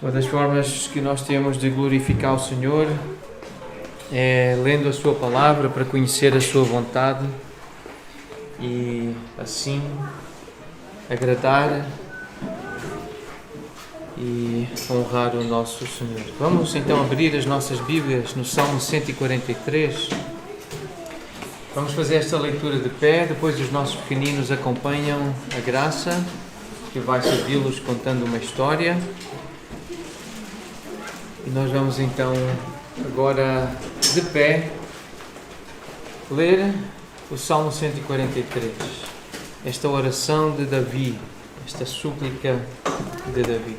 Uma das formas que nós temos de glorificar o Senhor é lendo a Sua Palavra para conhecer a Sua vontade e assim agradar e honrar o nosso Senhor. Vamos então abrir as nossas Bíblias no Salmo 143. Vamos fazer esta leitura de pé, depois os nossos pequeninos acompanham a Graça, que vai servi-los contando uma história. E nós vamos então, agora de pé, ler o Salmo 143, esta oração de Davi, esta súplica de Davi.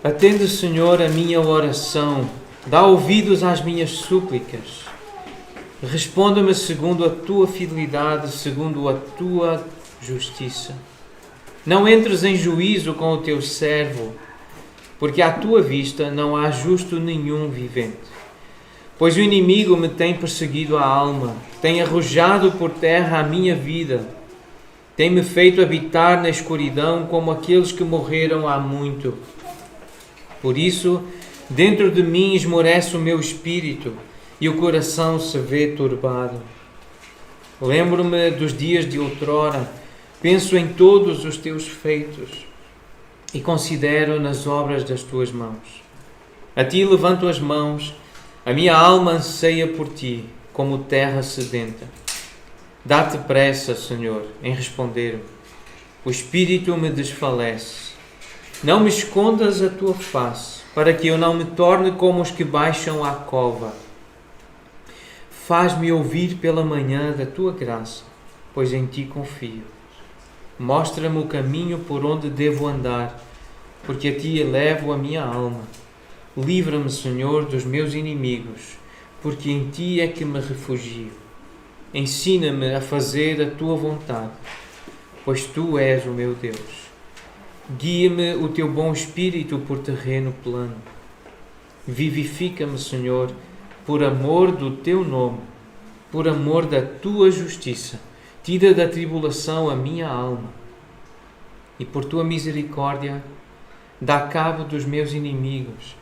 Atende, Senhor, a minha oração, dá ouvidos às minhas súplicas. Responda-me segundo a tua fidelidade, segundo a tua justiça. Não entres em juízo com o teu servo, porque à tua vista não há justo nenhum vivente. Pois o inimigo me tem perseguido a alma, tem arrojado por terra a minha vida, tem-me feito habitar na escuridão como aqueles que morreram há muito. Por isso, dentro de mim esmorece o meu espírito e o coração se vê turbado. Lembro-me dos dias de outrora, penso em todos os teus feitos e considero nas obras das tuas mãos. A ti levanto as mãos, a minha alma anseia por ti, como terra sedenta. Dá-te pressa, Senhor, em responder-me. O espírito me desfalece. Não me escondas a tua face, para que eu não me torne como os que baixam à cova. Faz-me ouvir pela manhã da tua graça, pois em ti confio. Mostra-me o caminho por onde devo andar, porque a ti elevo a minha alma. Livra-me, Senhor, dos meus inimigos, porque em ti é que me refugio. Ensina-me a fazer a tua vontade, pois tu és o meu Deus. Guia-me o teu bom espírito por terreno plano. Vivifica-me, Senhor, por amor do teu nome, por amor da tua justiça. Tira da tribulação a minha alma. E por tua misericórdia, dá cabo dos meus inimigos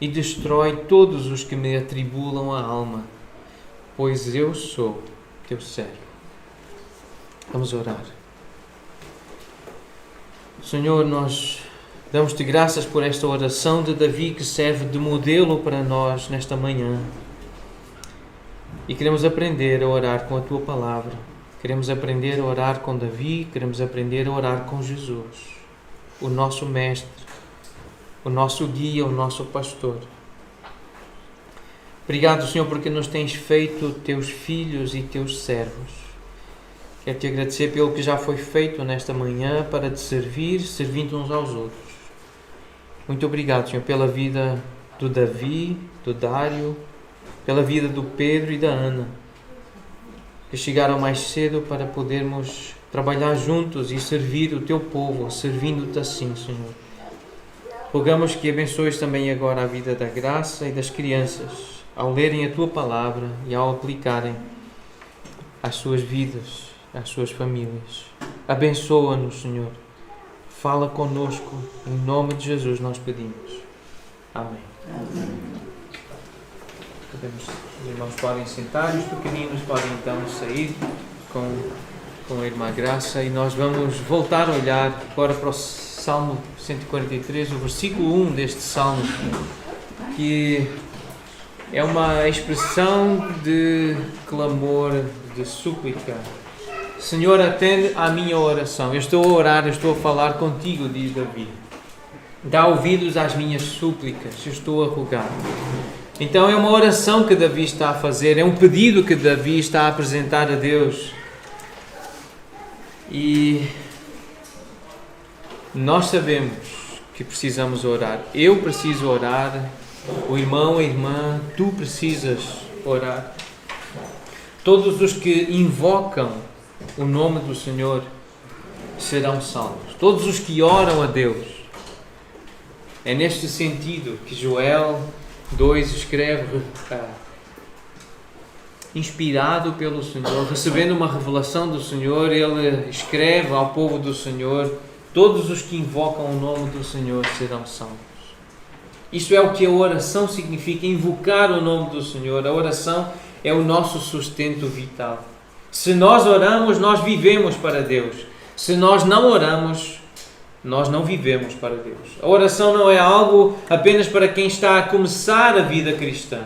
e destrói todos os que me atribulam a alma, pois eu sou teu servo. Vamos orar. Senhor, nós damos-te graças por esta oração de Davi que serve de modelo para nós nesta manhã. E queremos aprender a orar com a tua palavra. Queremos aprender a orar com Davi, queremos aprender a orar com Jesus, o nosso mestre, o nosso guia, o nosso pastor. Obrigado, Senhor, porque nos tens feito teus filhos e teus servos. Quero te agradecer pelo que já foi feito nesta manhã para te servir, servindo uns aos outros. Muito obrigado, Senhor, pela vida do Davi, do Dário, pela vida do Pedro e da Ana, que chegaram mais cedo para podermos trabalhar juntos e servir o teu povo, servindo-te assim, Senhor. Rogamos que abençoes também agora a vida da Graça e das crianças, ao lerem a tua palavra e ao aplicarem às suas vidas, às suas famílias. Abençoa-nos, Senhor. Fala conosco. Em nome de Jesus nós pedimos. Amém. Amém. Os irmãos podem sentar e os pequeninos podem então sair com a irmã Graça e nós vamos voltar a olhar agora para o Salmo 143, o versículo 1 deste Salmo, que é uma expressão de clamor, de súplica. Senhor, atende à minha oração. Eu estou a orar, eu estou a falar contigo, diz Davi. Dá ouvidos às minhas súplicas, eu estou a rogar. Então é uma oração que Davi está a fazer, é um pedido que Davi está a apresentar a Deus. E nós sabemos que precisamos orar. Eu preciso orar, o irmão, a irmã, tu precisas orar. Todos os que invocam o nome do Senhor serão salvos. Todos os que oram a Deus. É neste sentido que Joel 2 escreve inspirado pelo Senhor, recebendo uma revelação do Senhor, ele escreve ao povo do Senhor: todos os que invocam o nome do Senhor serão salvos. Isso é o que a oração significa, invocar o nome do Senhor. A oração é o nosso sustento vital. Se nós oramos, nós vivemos para Deus. Se nós não oramos, nós não vivemos para Deus. A oração não é algo apenas para quem está a começar a vida cristã,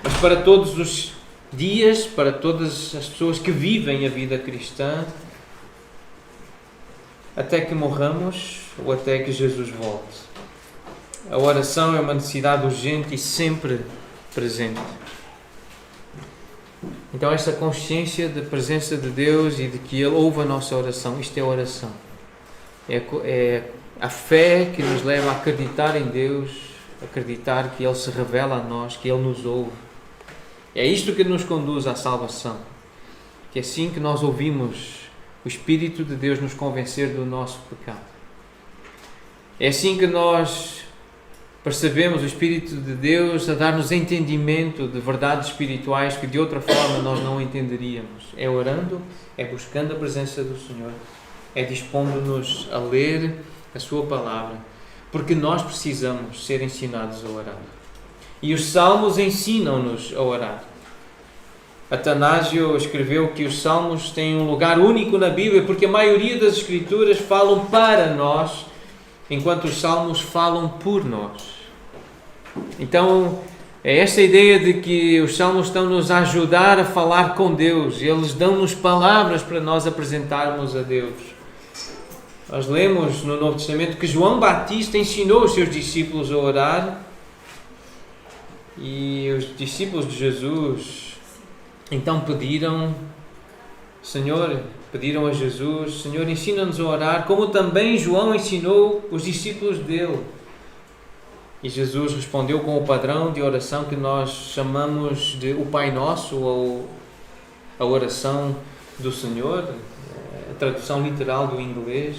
mas para todos os dias, para todas as pessoas que vivem a vida cristã, até que morramos ou até que Jesus volte. A oração é uma necessidade urgente e sempre presente. Então, esta consciência da presença de Deus e de que Ele ouve a nossa oração, isto é oração. É a fé que nos leva a acreditar em Deus, acreditar que Ele se revela a nós, que Ele nos ouve. É isto que nos conduz à salvação. Que é assim que nós ouvimos o Espírito de Deus nos convencer do nosso pecado. É assim que nós percebemos o Espírito de Deus a dar-nos entendimento de verdades espirituais que de outra forma nós não entenderíamos. É orando, é buscando a presença do Senhor, é dispondo-nos a ler a Sua Palavra, porque nós precisamos ser ensinados a orar. E os Salmos ensinam-nos a orar. Atanásio escreveu que os Salmos têm um lugar único na Bíblia, porque a maioria das Escrituras falam para nós, enquanto os Salmos falam por nós. Então, é esta ideia de que os Salmos estão-nos a ajudar a falar com Deus. Eles dão-nos palavras para nós apresentarmos a Deus. Nós lemos no Novo Testamento que João Batista ensinou os seus discípulos a orar, e os discípulos de Jesus então pediram a Jesus: Senhor, ensina-nos a orar, como também João ensinou os discípulos dele. E Jesus respondeu com o padrão de oração que nós chamamos de o Pai Nosso, ou a oração do Senhor, a tradução literal do inglês.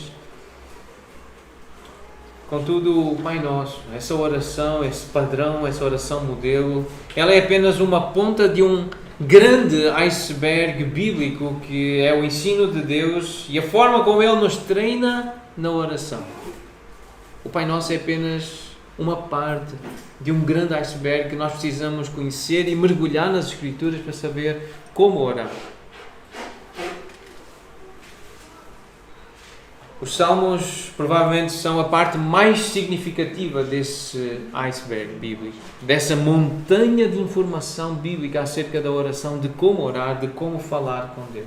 Contudo, o Pai Nosso, essa oração, esse padrão, essa oração modelo, ela é apenas uma ponta de um grande iceberg bíblico que é o ensino de Deus e a forma como Ele nos treina na oração. O Pai Nosso é apenas uma parte de um grande iceberg que nós precisamos conhecer e mergulhar nas Escrituras para saber como orar. Os Salmos provavelmente são a parte mais significativa desse iceberg bíblico, dessa montanha de informação bíblica acerca da oração, de como orar, de como falar com Deus.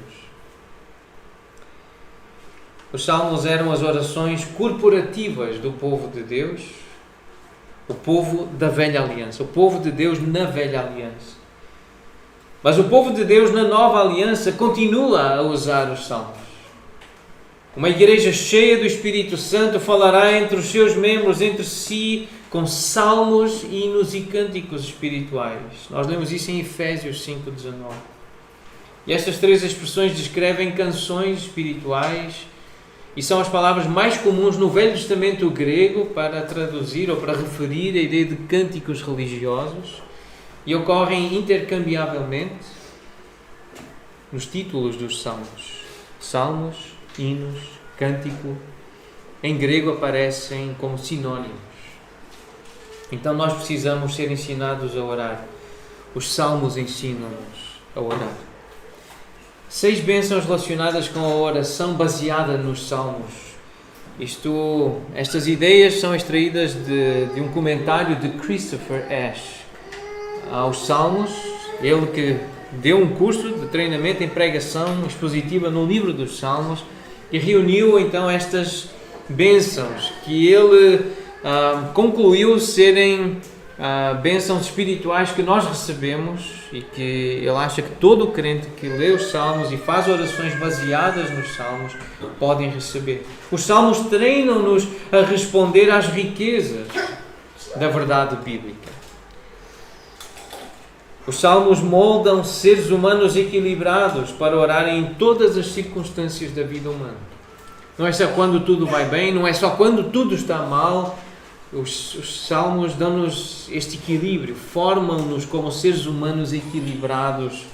Os Salmos eram as orações corporativas do povo de Deus, o povo da velha aliança, o povo de Deus na velha aliança. Mas o povo de Deus na nova aliança continua a usar os Salmos. Uma igreja cheia do Espírito Santo falará entre os seus membros, entre si, com salmos, hinos e cânticos espirituais. Nós lemos isso em Efésios 5:19. E estas três expressões descrevem canções espirituais e são as palavras mais comuns no Velho Testamento grego para traduzir ou para referir a ideia de cânticos religiosos, e ocorrem intercambiavelmente nos títulos dos salmos. Salmos, hinos, cântico, em grego aparecem como sinónimos. Então nós precisamos ser ensinados a orar. Os Salmos ensinam-nos a orar. 6 bênçãos relacionadas com a oração baseada nos Salmos. Estas ideias são extraídas de um comentário de Christopher Ash aos Salmos, ele que deu um curso de treinamento em pregação expositiva no livro dos Salmos e reuniu então estas bênçãos que ele concluiu serem bênçãos espirituais que nós recebemos e que ele acha que todo crente que lê os Salmos e faz orações baseadas nos Salmos podem receber. Os Salmos treinam-nos a responder às riquezas da verdade bíblica. Os Salmos moldam seres humanos equilibrados para orarem em todas as circunstâncias da vida humana. Não é só quando tudo vai bem, não é só quando tudo está mal, Os salmos dão-nos este equilíbrio, formam-nos como seres humanos equilibrados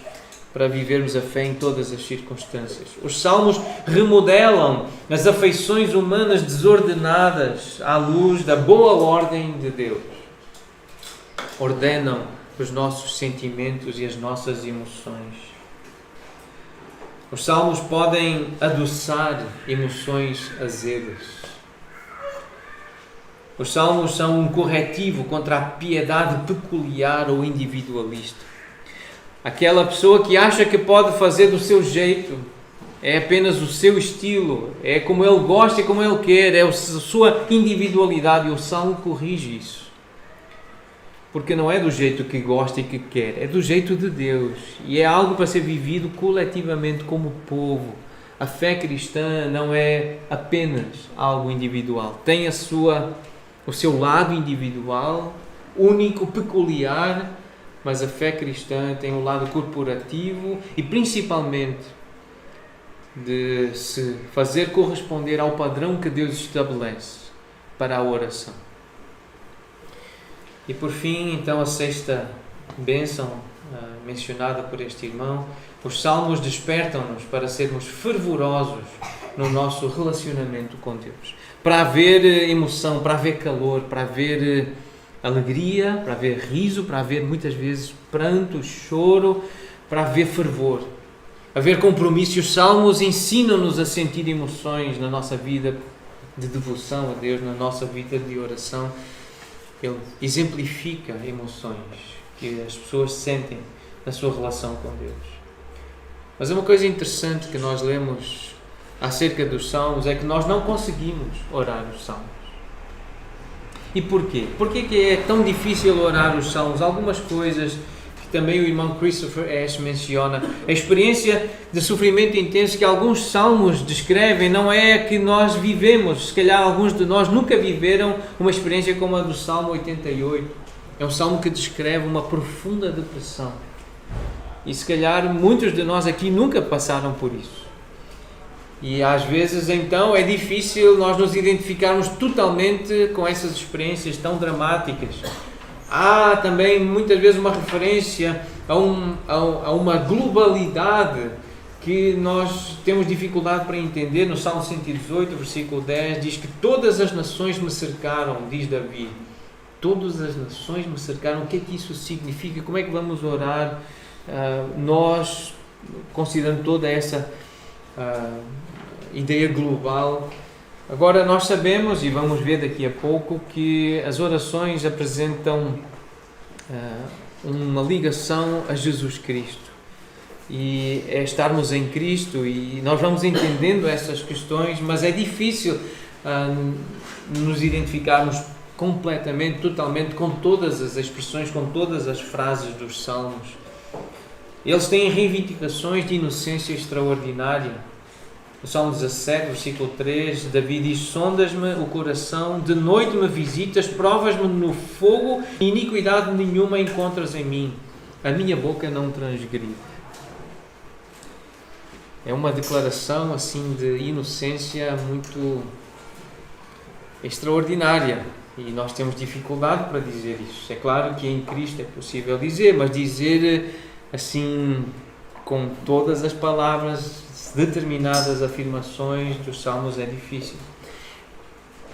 para vivermos a fé em todas as circunstâncias. Os salmos remodelam as afeições humanas desordenadas à luz da boa ordem de Deus. Ordenam os nossos sentimentos e as nossas emoções. Os salmos podem adoçar emoções azedas. Os salmos são um corretivo contra a piedade peculiar ou individualista. Aquela pessoa que acha que pode fazer do seu jeito, é apenas o seu estilo, é como ele gosta e como ele quer, é a sua individualidade, e o salmo corrige isso. Porque não é do jeito que gosta e que quer, é do jeito de Deus. E é algo para ser vivido coletivamente como povo. A fé cristã não é apenas algo individual. Tem o seu lado individual, único, peculiar, mas a fé cristã tem um lado corporativo e principalmente de se fazer corresponder ao padrão que Deus estabelece para a oração. E por fim, então, a sexta bênção mencionada por este irmão: os salmos despertam-nos para sermos fervorosos no nosso relacionamento com Deus. Para haver emoção, para haver calor, para haver alegria, para haver riso, para haver muitas vezes pranto, choro, para haver fervor, haver compromisso. E os salmos ensinam-nos a sentir emoções na nossa vida de devoção a Deus, na nossa vida de oração. Ele exemplifica emoções que as pessoas sentem na sua relação com Deus. Mas uma coisa interessante que nós lemos acerca dos salmos é que nós não conseguimos orar os salmos. E porquê? Porquê que é tão difícil orar os salmos? Algumas coisas que também o irmão Christopher Ash menciona. A experiência de sofrimento intenso que alguns salmos descrevem não é a que nós vivemos. Se calhar alguns de nós nunca viveram uma experiência como a do Salmo 88. É um salmo que descreve uma profunda depressão. E se calhar muitos de nós aqui nunca passaram por isso. E às vezes então é difícil nós nos identificarmos totalmente com essas experiências tão dramáticas. Há também muitas vezes uma referência a uma globalidade que nós temos dificuldade para entender. No Salmo 118, versículo 10, diz que todas as nações me cercaram, diz Davi. Todas as nações me cercaram. O que é que isso significa? Como é que vamos orar nós, considerando toda essa ideia global? Agora nós sabemos, e vamos ver daqui a pouco, que as orações apresentam uma ligação a Jesus Cristo. E é estarmos em Cristo, e nós vamos entendendo essas questões, mas é difícil nos identificarmos completamente, totalmente, com todas as expressões, com todas as frases dos Salmos. Eles têm reivindicações de inocência extraordinária. No Salmo 17, versículo 3, Davi diz: sondas-me o coração, de noite me visitas, provas-me no fogo, e iniquidade nenhuma encontras em mim. A minha boca não transgride. É uma declaração assim de inocência muito extraordinária. E nós temos dificuldade para dizer isso. É claro que em Cristo é possível dizer, mas dizer assim, com todas as palavras, determinadas afirmações dos Salmos, é difícil.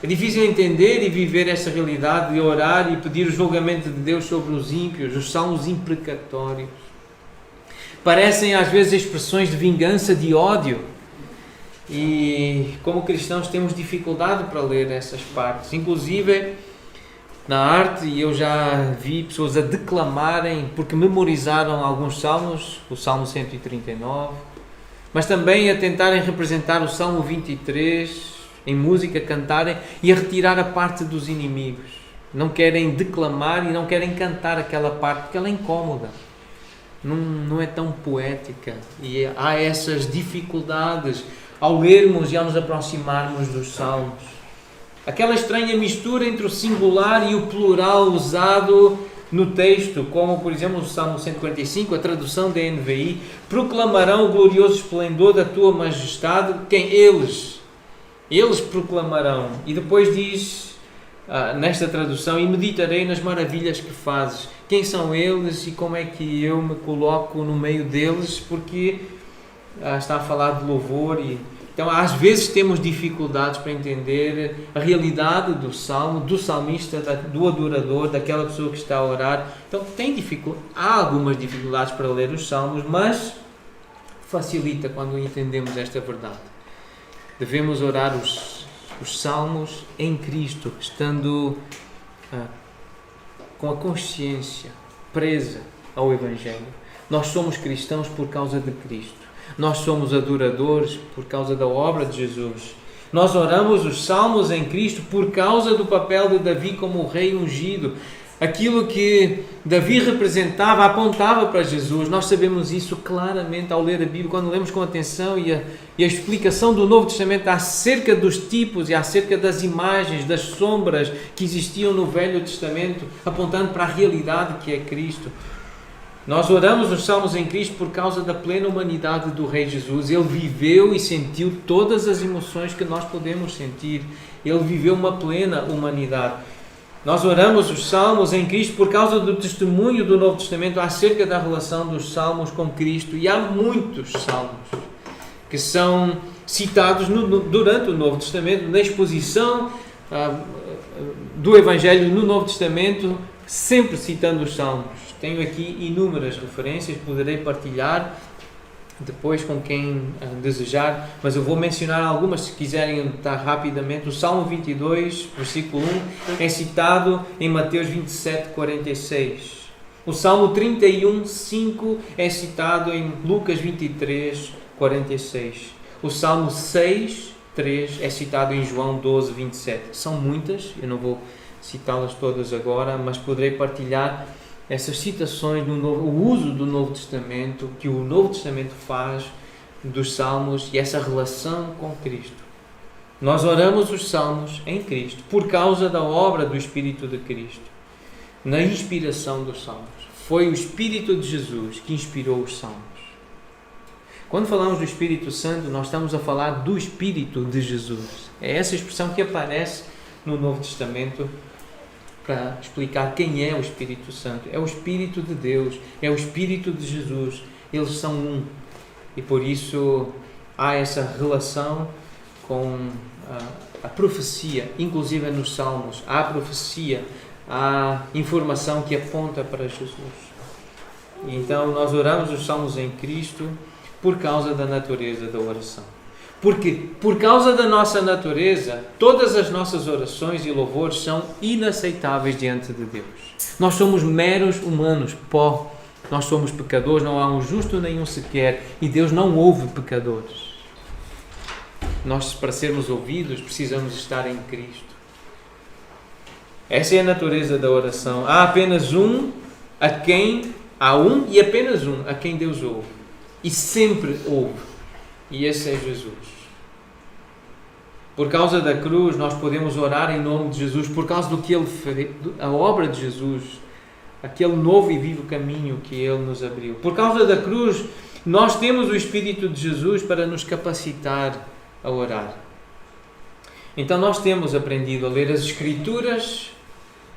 É difícil entender e viver essa realidade de orar e pedir o julgamento de Deus sobre os ímpios, os salmos imprecatórios. Parecem às vezes expressões de vingança, de ódio. E como cristãos temos dificuldade para ler essas partes. Inclusive na arte, e eu já vi pessoas a declamarem, porque memorizaram alguns salmos, o Salmo 139, mas também a tentarem representar o Salmo 23 em música, cantarem e a retirar a parte dos inimigos. Não querem declamar e não querem cantar aquela parte porque ela é incómoda, não é tão poética, e há essas dificuldades ao lermos e ao nos aproximarmos dos Salmos. Aquela estranha mistura entre o singular e o plural usado no texto, como por exemplo no Salmo 145, a tradução da NVI: proclamarão o glorioso esplendor da tua majestade. Quem? Eles proclamarão. E depois diz nesta tradução, e meditarei nas maravilhas que fazes. Quem são eles e como é que eu me coloco no meio deles? Porque está a falar de louvor e... Então, às vezes temos dificuldades para entender a realidade do salmo, do salmista, do adorador, daquela pessoa que está a orar. Então, há algumas dificuldades para ler os salmos, mas facilita quando entendemos esta verdade. Devemos orar os salmos em Cristo, estando com a consciência presa ao Evangelho. Nós somos cristãos por causa de Cristo. Nós somos adoradores por causa da obra de Jesus. Nós oramos os salmos em Cristo por causa do papel de Davi como rei ungido. Aquilo que Davi representava, apontava para Jesus. Nós sabemos isso claramente ao ler a Bíblia, quando lemos com atenção e a explicação do Novo Testamento acerca dos tipos e acerca das imagens, das sombras que existiam no Velho Testamento, apontando para a realidade que é Cristo. Nós oramos os salmos em Cristo por causa da plena humanidade do Rei Jesus. Ele viveu e sentiu todas as emoções que nós podemos sentir. Ele viveu uma plena humanidade. Nós oramos os salmos em Cristo por causa do testemunho do Novo Testamento acerca da relação dos salmos com Cristo. E há muitos salmos que são citados durante o Novo Testamento, na exposição do Evangelho no Novo Testamento, sempre citando os salmos. Tenho aqui inúmeras referências, poderei partilhar depois com quem desejar, mas eu vou mencionar algumas se quiserem anotar rapidamente. O Salmo 22, versículo 1, é citado em Mateus 27, 46. O Salmo 31, 5 é citado em Lucas 23, 46. O Salmo 6, 3 é citado em João 12, 27. São muitas, eu não vou citá-las todas agora, mas poderei partilhar essas citações, o uso do Novo Testamento, que o Novo Testamento faz dos Salmos e essa relação com Cristo. Nós oramos os Salmos em Cristo por causa da obra do Espírito de Cristo, na inspiração dos Salmos. Foi o Espírito de Jesus que inspirou os Salmos. Quando falamos do Espírito Santo, nós estamos a falar do Espírito de Jesus. É essa expressão que aparece no Novo Testamento para explicar quem é o Espírito Santo. É o Espírito de Deus, é o Espírito de Jesus. Eles são um. E por isso há essa relação com a profecia, inclusive nos Salmos. Há a profecia, há informação que aponta para Jesus. E então nós oramos os Salmos em Cristo por causa da natureza da oração. Porque, por causa da nossa natureza, todas as nossas orações e louvores são inaceitáveis diante de Deus. Nós somos meros humanos, pó. Nós somos pecadores, não há um justo nenhum sequer. E Deus não ouve pecadores. Nós, para sermos ouvidos, precisamos estar em Cristo. Essa é a natureza da oração. Há apenas um a quem Deus ouve. E sempre ouve. E esse é Jesus. Por causa da cruz, nós podemos orar em nome de Jesus, por causa do que Ele fez, a obra de Jesus, aquele novo e vivo caminho que Ele nos abriu. Por causa da cruz, nós temos o Espírito de Jesus para nos capacitar a orar. Então nós temos aprendido a ler as Escrituras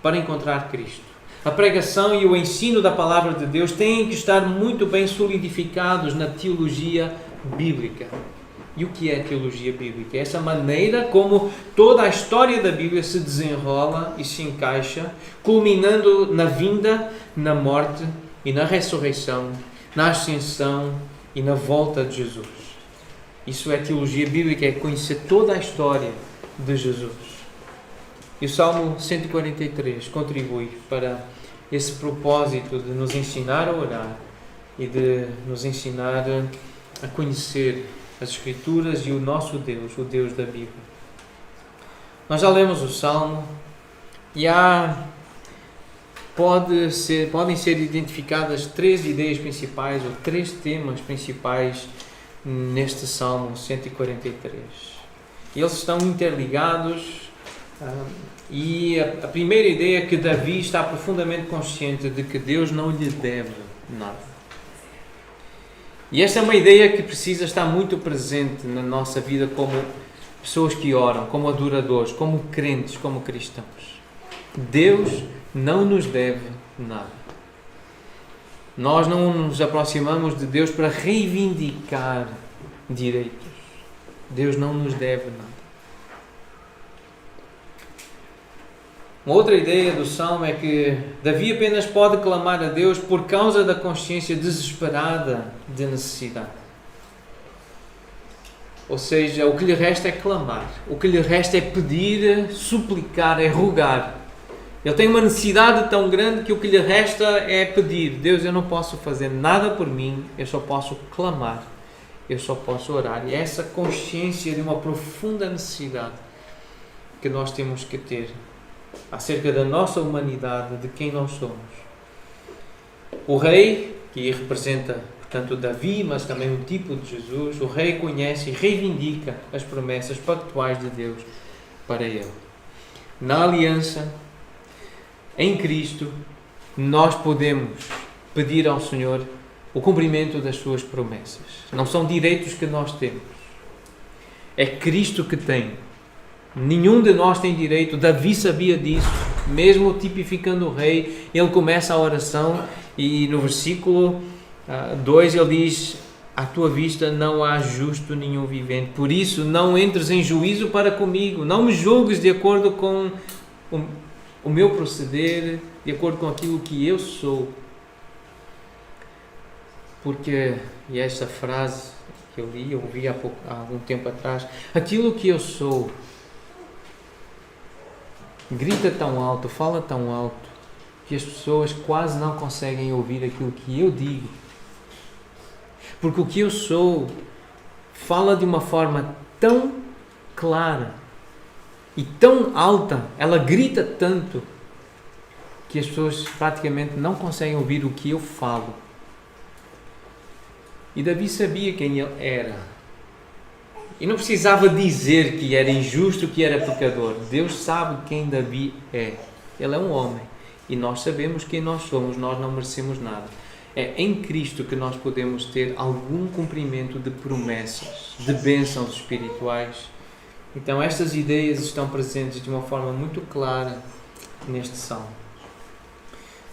para encontrar Cristo. A pregação e o ensino da Palavra de Deus têm que estar muito bem solidificados na teologia bíblica. E o que é a teologia bíblica? É essa maneira como toda a história da Bíblia se desenrola e se encaixa, culminando na vinda, na morte e na ressurreição, na ascensão e na volta de Jesus. Isso é teologia bíblica, é conhecer toda a história de Jesus. E o Salmo 143 contribui para esse propósito de nos ensinar a orar e de nos ensinar a conhecer as Escrituras e o nosso Deus, o Deus da Bíblia. Nós já lemos o Salmo e podem ser identificadas três ideias principais ou três temas principais neste Salmo 143. Eles estão interligados e a primeira ideia é que Davi está profundamente consciente de que Deus não lhe deve nada. E esta é uma ideia que precisa estar muito presente na nossa vida como pessoas que oram, como adoradores, como crentes, como cristãos. Deus não nos deve nada. Nós não nos aproximamos de Deus para reivindicar direitos. Deus não nos deve nada. Uma outra ideia do Salmo é que Davi apenas pode clamar a Deus por causa da consciência desesperada de necessidade. Ou seja, o que lhe resta é clamar. O que lhe resta é pedir, suplicar, é rogar. Ele tem uma necessidade tão grande que o que lhe resta é pedir. Deus, eu não posso fazer nada por mim, eu só posso clamar. Eu só posso orar. E é essa consciência de uma profunda necessidade que nós temos que ter acerca da nossa humanidade, de quem nós somos. O rei, que representa, portanto, Davi, mas também um tipo de Jesus, o rei conhece e reivindica as promessas pactuais de Deus para ele. Na aliança, em Cristo, nós podemos pedir ao Senhor o cumprimento das suas promessas. Não são direitos que nós temos. É Cristo que tem. Nenhum de nós tem direito. Davi sabia disso, mesmo tipificando o rei. Ele começa a oração e no versículo 2 ele diz: à tua vista não há justo nenhum vivente, por isso não entres em juízo para comigo, não me julgues de acordo com o meu proceder, de acordo com aquilo que eu sou. Porque, e esta frase que eu li, eu ouvi há algum tempo atrás, aquilo que eu sou grita tão alto, fala tão alto, que as pessoas quase não conseguem ouvir aquilo que eu digo. Porque o que eu sou fala de uma forma tão clara e tão alta, ela grita tanto, que as pessoas praticamente não conseguem ouvir o que eu falo. E Davi sabia quem ele era. E não precisava dizer que era injusto, que era pecador. Deus sabe quem Davi é. Ele é um homem. E nós sabemos quem nós somos. Nós não merecemos nada. É em Cristo que nós podemos ter algum cumprimento de promessas, de bênçãos espirituais. Então estas ideias estão presentes de uma forma muito clara neste Salmo.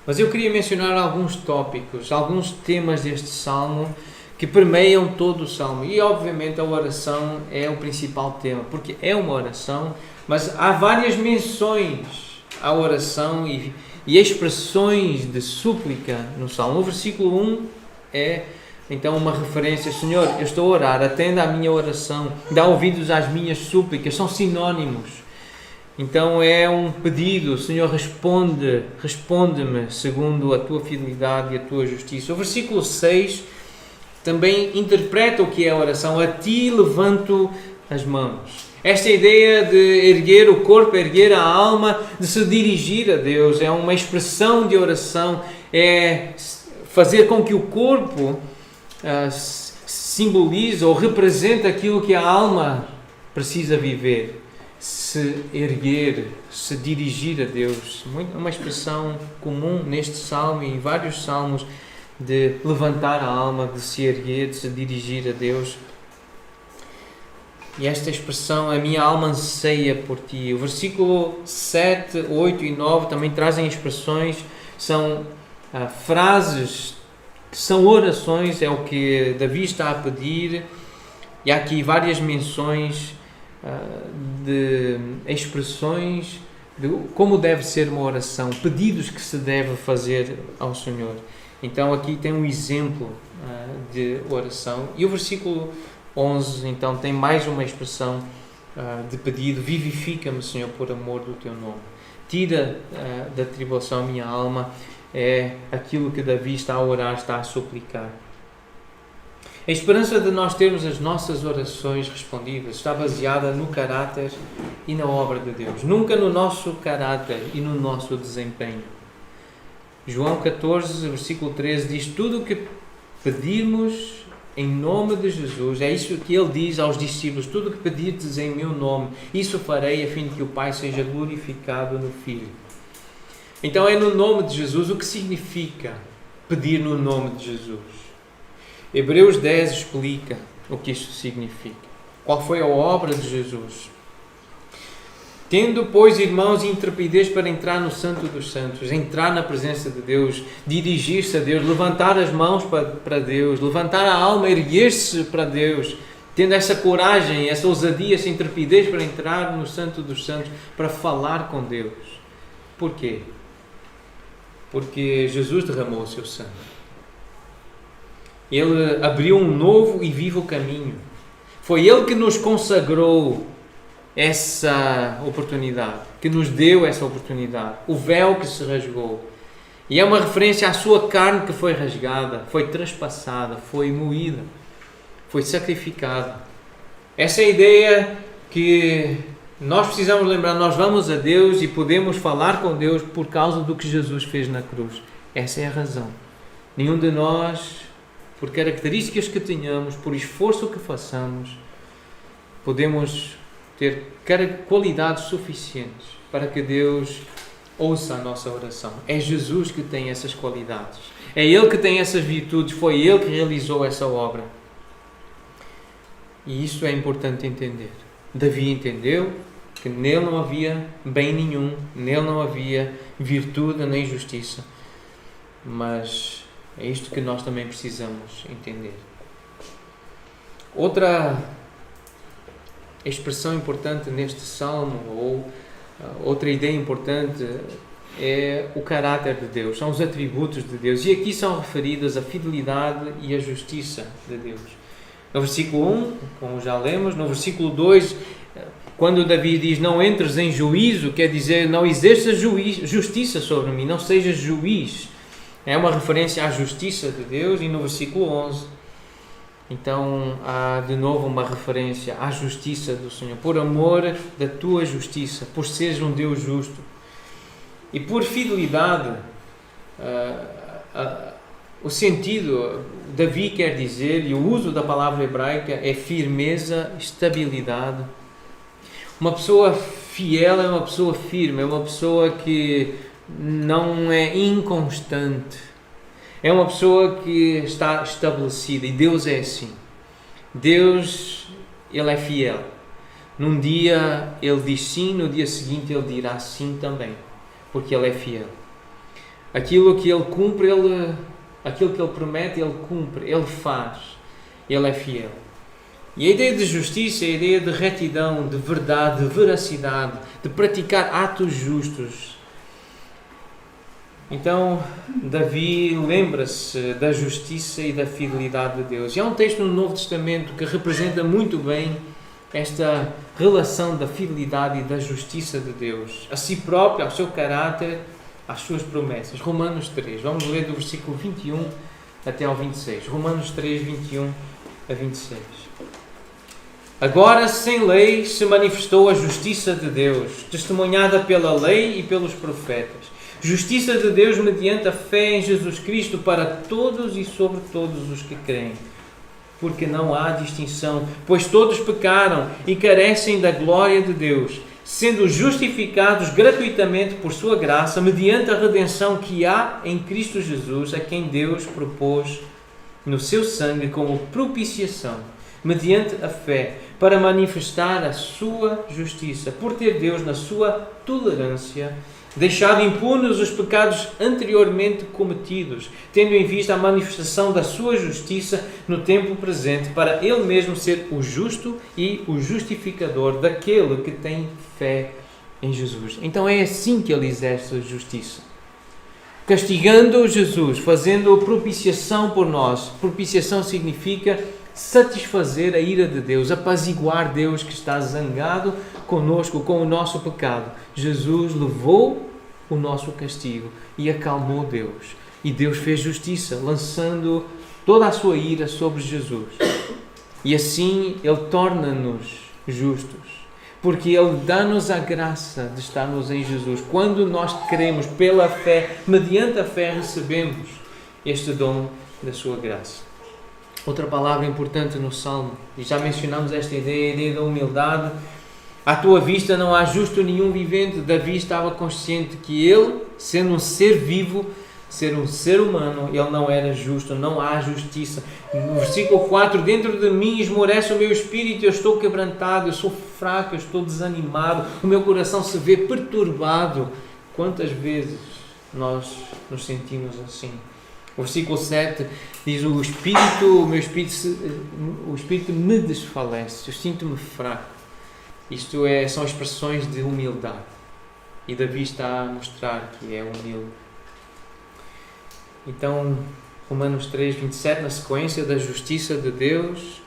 Mas eu queria mencionar alguns tópicos, alguns temas deste Salmo que permeiam todo o Salmo. E obviamente a oração é o principal tema, porque é uma oração, mas há várias menções à oração e expressões de súplica no Salmo. O versículo 1 é então uma referência: Senhor, eu estou a orar, atenda à minha oração, dá ouvidos às minhas súplicas. São sinónimos. Então é um pedido: Senhor, responde-me segundo a tua fidelidade e a tua justiça. O versículo 6 também interpreta o que é a oração: a ti levanto as mãos. Esta ideia de erguer o corpo, erguer a alma, de se dirigir a Deus, é uma expressão de oração, é fazer com que o corpo simbolize ou represente aquilo que a alma precisa viver. Se erguer, se dirigir a Deus. Uma expressão comum neste salmo e em vários salmos, de levantar a alma, de se erguer, de se dirigir a Deus. E esta expressão, a minha alma anseia por ti. O versículo 7, 8 e 9 também trazem expressões, são frases, são orações, é o que Davi está a pedir. E há aqui várias menções de expressões de como deve ser uma oração, pedidos que se deve fazer ao Senhor. Então aqui tem um exemplo de oração. E o versículo 11, então, tem mais uma expressão de pedido: vivifica-me, Senhor, por amor do teu nome. Tira da tribulação a minha alma. É aquilo que Davi está a orar, está a suplicar. A esperança de nós termos as nossas orações respondidas está baseada no caráter e na obra de Deus, nunca no nosso caráter e no nosso desempenho. João 14, versículo 13 diz: tudo o que pedirmos em nome de Jesus, é isso que ele diz aos discípulos: tudo o que pedirdes em meu nome, isso farei, a fim de que o Pai seja glorificado no Filho. Então é no nome de Jesus. O que significa pedir no nome de Jesus? Hebreus 10 explica o que isso significa. Qual foi a obra de Jesus? Tendo, pois, irmãos, intrepidez para entrar no Santo dos Santos, entrar na presença de Deus, dirigir-se a Deus, levantar as mãos para Deus, levantar a alma, erguer-se para Deus, tendo essa coragem, essa ousadia, essa intrepidez para entrar no Santo dos Santos, para falar com Deus. Porquê? Porque Jesus derramou o seu sangue. Ele abriu um novo e vivo caminho. Foi Ele que nos consagrou essa oportunidade, que nos deu essa oportunidade, o véu que se rasgou. E é uma referência à sua carne que foi rasgada, foi traspassada, foi moída, foi sacrificada. Essa é a ideia que nós precisamos lembrar. Nós vamos a Deus e podemos falar com Deus por causa do que Jesus fez na cruz. Essa é a razão. Nenhum de nós, por características que tenhamos, por esforço que façamos, podemos ter qualidades suficientes para que Deus ouça a nossa oração. É Jesus que tem essas qualidades. É Ele que tem essas virtudes. Foi Ele que realizou essa obra. E isso é importante entender. Davi entendeu que nele não havia bem nenhum, nele não havia virtude nem justiça. Mas é isto que nós também precisamos entender. Outra expressão importante neste salmo, ou outra ideia importante, é o caráter de Deus, são os atributos de Deus, e aqui são referidas a fidelidade e a justiça de Deus. No versículo 1, como já lemos, no versículo 2, quando Davi diz não entres em juízo, quer dizer não exerças justiça sobre mim, não sejas juiz. É uma referência à justiça de Deus. E no versículo 11, então há de novo uma referência à justiça do Senhor, por amor da tua justiça, por seres um Deus justo. E por fidelidade, o sentido, Davi quer dizer, e o uso da palavra hebraica é firmeza, estabilidade. Uma pessoa fiel é uma pessoa firme, é uma pessoa que não é inconstante. É uma pessoa que está estabelecida, e Deus é assim. Deus, Ele é fiel. Num dia Ele diz sim, no dia seguinte Ele dirá sim também, porque Ele é fiel. Aquilo que Ele cumpre, aquilo que Ele promete, Ele cumpre, Ele faz. Ele é fiel. E a ideia de justiça é a ideia de retidão, de verdade, de veracidade, de praticar atos justos. Então, Davi lembra-se da justiça e da fidelidade de Deus. E há um texto no Novo Testamento que representa muito bem esta relação da fidelidade e da justiça de Deus, a si próprio, ao seu caráter, às suas promessas. Romanos 3, vamos ler do versículo 21 até ao 26. Romanos 3, 21 a 26. Agora, sem lei, se manifestou a justiça de Deus, testemunhada pela lei e pelos profetas. Justiça de Deus mediante a fé em Jesus Cristo para todos e sobre todos os que creem. Porque não há distinção, pois todos pecaram e carecem da glória de Deus, sendo justificados gratuitamente por sua graça, mediante a redenção que há em Cristo Jesus, a quem Deus propôs no seu sangue como propiciação, mediante a fé, para manifestar a sua justiça, por ter Deus, na sua tolerância, deixado impunes os pecados anteriormente cometidos, tendo em vista a manifestação da sua justiça no tempo presente, para Ele mesmo ser o justo e o justificador daquele que tem fé em Jesus. Então é assim que Ele exerce a justiça. Castigando Jesus, fazendo propiciação por nós. Propiciação significa satisfazer a ira de Deus, apaziguar Deus que está zangado conosco, com o nosso pecado. Jesus levou o nosso castigo e acalmou Deus. E Deus fez justiça, lançando toda a sua ira sobre Jesus. E assim Ele torna-nos justos, porque Ele dá-nos a graça de estarmos em Jesus. Quando nós cremos pela fé, mediante a fé, recebemos este dom da sua graça. Outra palavra importante no Salmo, e já mencionamos esta ideia, a ideia da humildade. À tua vista não há justo nenhum vivente. Davi estava consciente que ele, sendo um ser vivo, ser um ser humano, ele não era justo, não há justiça. No versículo 4, dentro de mim esmorece o meu espírito, eu estou quebrantado, eu sou fraco, eu estou desanimado, o meu coração se vê perturbado. Quantas vezes nós nos sentimos assim? O versículo 7 diz: o espírito me desfalece, eu sinto-me fraco. Isto são expressões de humildade. E Davi está a mostrar que é humilde. Então, Romanos 3, 27, na sequência da justiça de Deus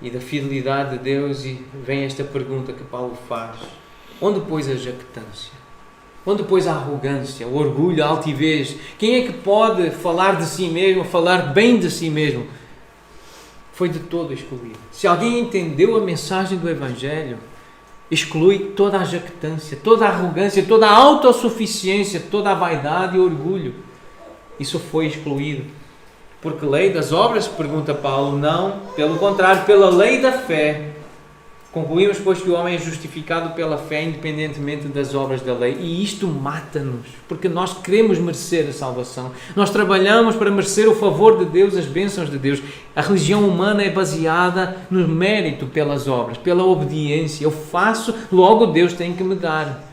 e da fidelidade de Deus, e vem esta pergunta que Paulo faz: onde pôs a jactância? Onde pôs a arrogância, o orgulho, a altivez? Quem é que pode falar de si mesmo, falar bem de si mesmo? Foi de todo excluído. Se alguém entendeu a mensagem do Evangelho, exclui toda a jactância, toda a arrogância, toda a autossuficiência, toda a vaidade e orgulho. Isso foi excluído. Porque lei das obras, pergunta Paulo? Não, pelo contrário, pela lei da fé. Concluímos, pois, que o homem é justificado pela fé, independentemente das obras da lei. E isto mata-nos, porque nós queremos merecer a salvação. Nós trabalhamos para merecer o favor de Deus, as bênçãos de Deus. A religião humana é baseada no mérito pelas obras, pela obediência. Eu faço, logo Deus tem que me dar.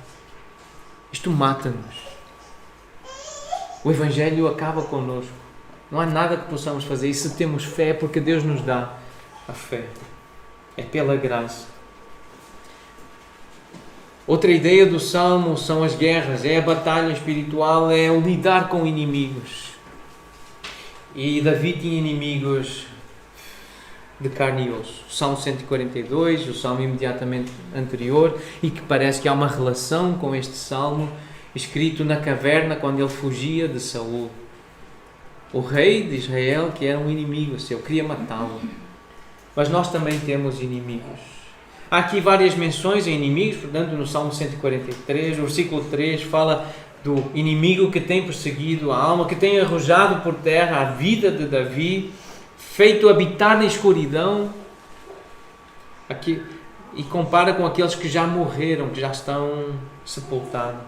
Isto mata-nos. O Evangelho acaba connosco. Não há nada que possamos fazer. E se temos fé, é porque Deus nos dá a fé. É pela graça. Outra ideia do Salmo são as guerras, é a batalha espiritual, é o lidar com inimigos. E Davi tinha inimigos de carne e osso. O Salmo 142, o Salmo imediatamente anterior, e que parece que há uma relação com este Salmo, escrito na caverna quando ele fugia de Saul. O rei de Israel, que era um inimigo seu, queria matá-lo. Mas nós também temos inimigos. Há aqui várias menções a inimigos, portanto, no Salmo 143, o versículo 3 fala do inimigo que tem perseguido a alma, que tem arrojado por terra a vida de Davi, feito habitar na escuridão, aqui, e compara com aqueles que já morreram, que já estão sepultados.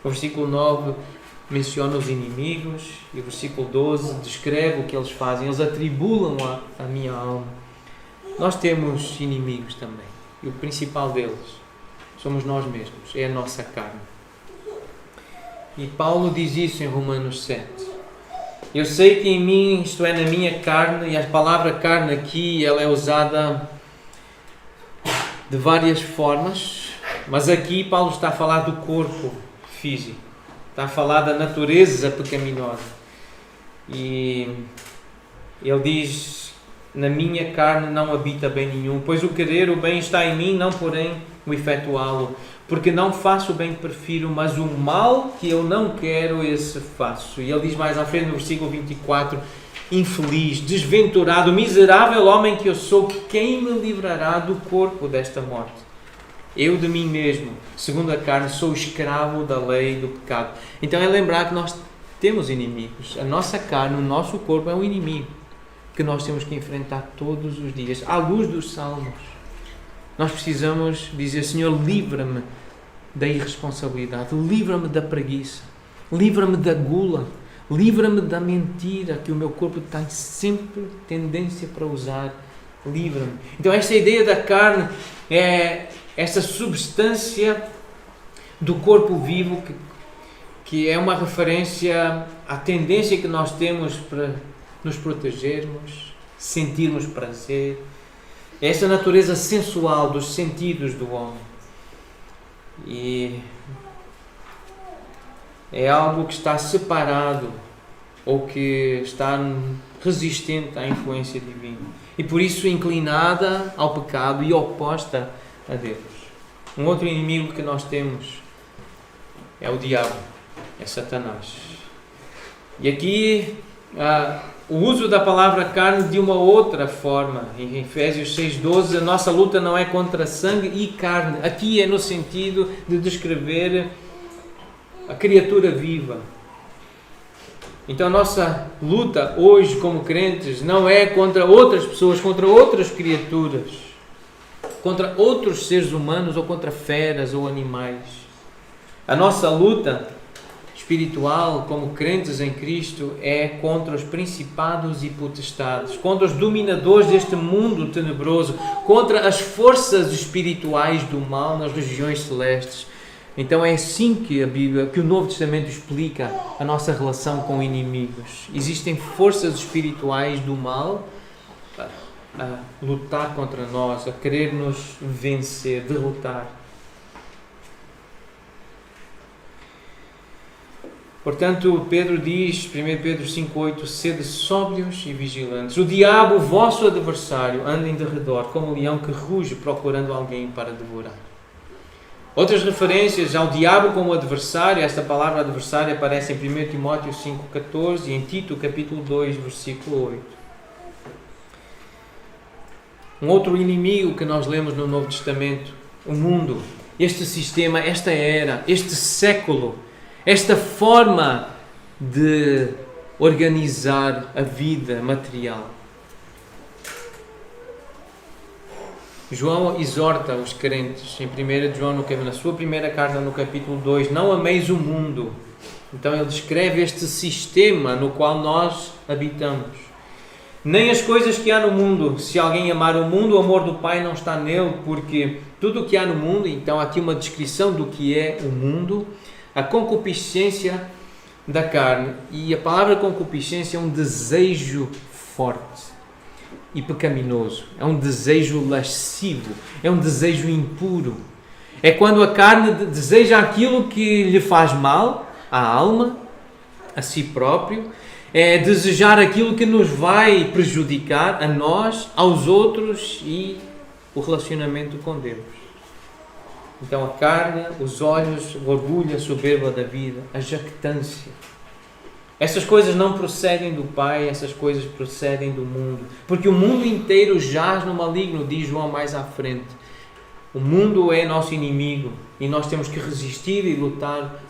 O versículo 9 menciona os inimigos, e o versículo 12 descreve o que eles fazem, eles atribulam a minha alma. Nós temos inimigos também. E o principal deles somos nós mesmos, é a nossa carne. E Paulo diz isso em Romanos 7. Eu sei que em mim, isto é, na minha carne, e a palavra carne aqui, ela é usada de várias formas, mas aqui Paulo está a falar do corpo físico, está a falar da natureza pecaminosa. E ele diz: na minha carne não habita bem nenhum, pois o querer o bem está em mim, não porém o efetuá-lo. Porque não faço o bem que prefiro, mas o mal que eu não quero, esse faço. E ele diz mais à frente no versículo 24: infeliz, desventurado, miserável homem que eu sou, quem me livrará do corpo desta morte? Eu de mim mesmo, segundo a carne, sou escravo da lei do pecado. Então é lembrar que nós temos inimigos. A nossa carne, o nosso corpo é um inimigo que nós temos que enfrentar todos os dias, à luz dos Salmos. Nós precisamos dizer: Senhor, livra-me da irresponsabilidade, livra-me da preguiça, livra-me da gula, livra-me da mentira que o meu corpo tem sempre tendência para usar, livra-me. Então esta ideia da carne é essa substância do corpo vivo que é uma referência à tendência que nós temos para nos protegermos, sentirmos prazer. É essa natureza sensual dos sentidos do homem. E é algo que está separado ou que está resistente à influência divina. E por isso inclinada ao pecado e oposta a Deus. Um outro inimigo que nós temos é o diabo, é Satanás. E aqui o uso da palavra carne de uma outra forma. Em Efésios 6,12, a nossa luta não é contra sangue e carne. Aqui é no sentido de descrever a criatura viva. Então a nossa luta hoje como crentes não é contra outras pessoas, contra outras criaturas, contra outros seres humanos ou contra feras ou animais. A nossa luta espiritual como crentes em Cristo é contra os principados e potestades, contra os dominadores deste mundo tenebroso, contra as forças espirituais do mal nas regiões celestes. Então é assim que a Bíblia, que o Novo Testamento explica a nossa relação com inimigos. Existem forças espirituais do mal a lutar contra nós, a querer nos vencer, derrotar. Portanto, Pedro diz, 1 Pedro 5,8, sede sóbrios e vigilantes. O diabo, o vosso adversário, anda em derredor, como um leão que ruge, procurando alguém para devorar. Outras referências ao diabo como adversário, esta palavra adversário aparece em 1 Timóteo 5,14 e em Tito, capítulo 2, versículo 8. Um outro inimigo que nós lemos no Novo Testamento, o mundo, este sistema, esta era, este século, esta forma de organizar a vida material. João exorta os crentes em 1 João, na sua primeira carta, no capítulo 2, não ameis o mundo. Então ele descreve este sistema no qual nós habitamos. Nem as coisas que há no mundo. Se alguém amar o mundo, o amor do Pai não está nele, porque tudo o que há no mundo, então aqui uma descrição do que é o mundo, a concupiscência da carne. E a palavra concupiscência é um desejo forte e pecaminoso. É um desejo lascivo, é um desejo impuro. É quando a carne deseja aquilo que lhe faz mal à alma, a si próprio. É desejar aquilo que nos vai prejudicar a nós, aos outros e o relacionamento com Deus. Então a carne, os olhos, o orgulho, a soberba da vida, a jactância. Essas coisas não procedem do Pai, essas coisas procedem do mundo. Porque o mundo inteiro jaz no maligno, diz João mais à frente. O mundo é nosso inimigo e nós temos que resistir e lutar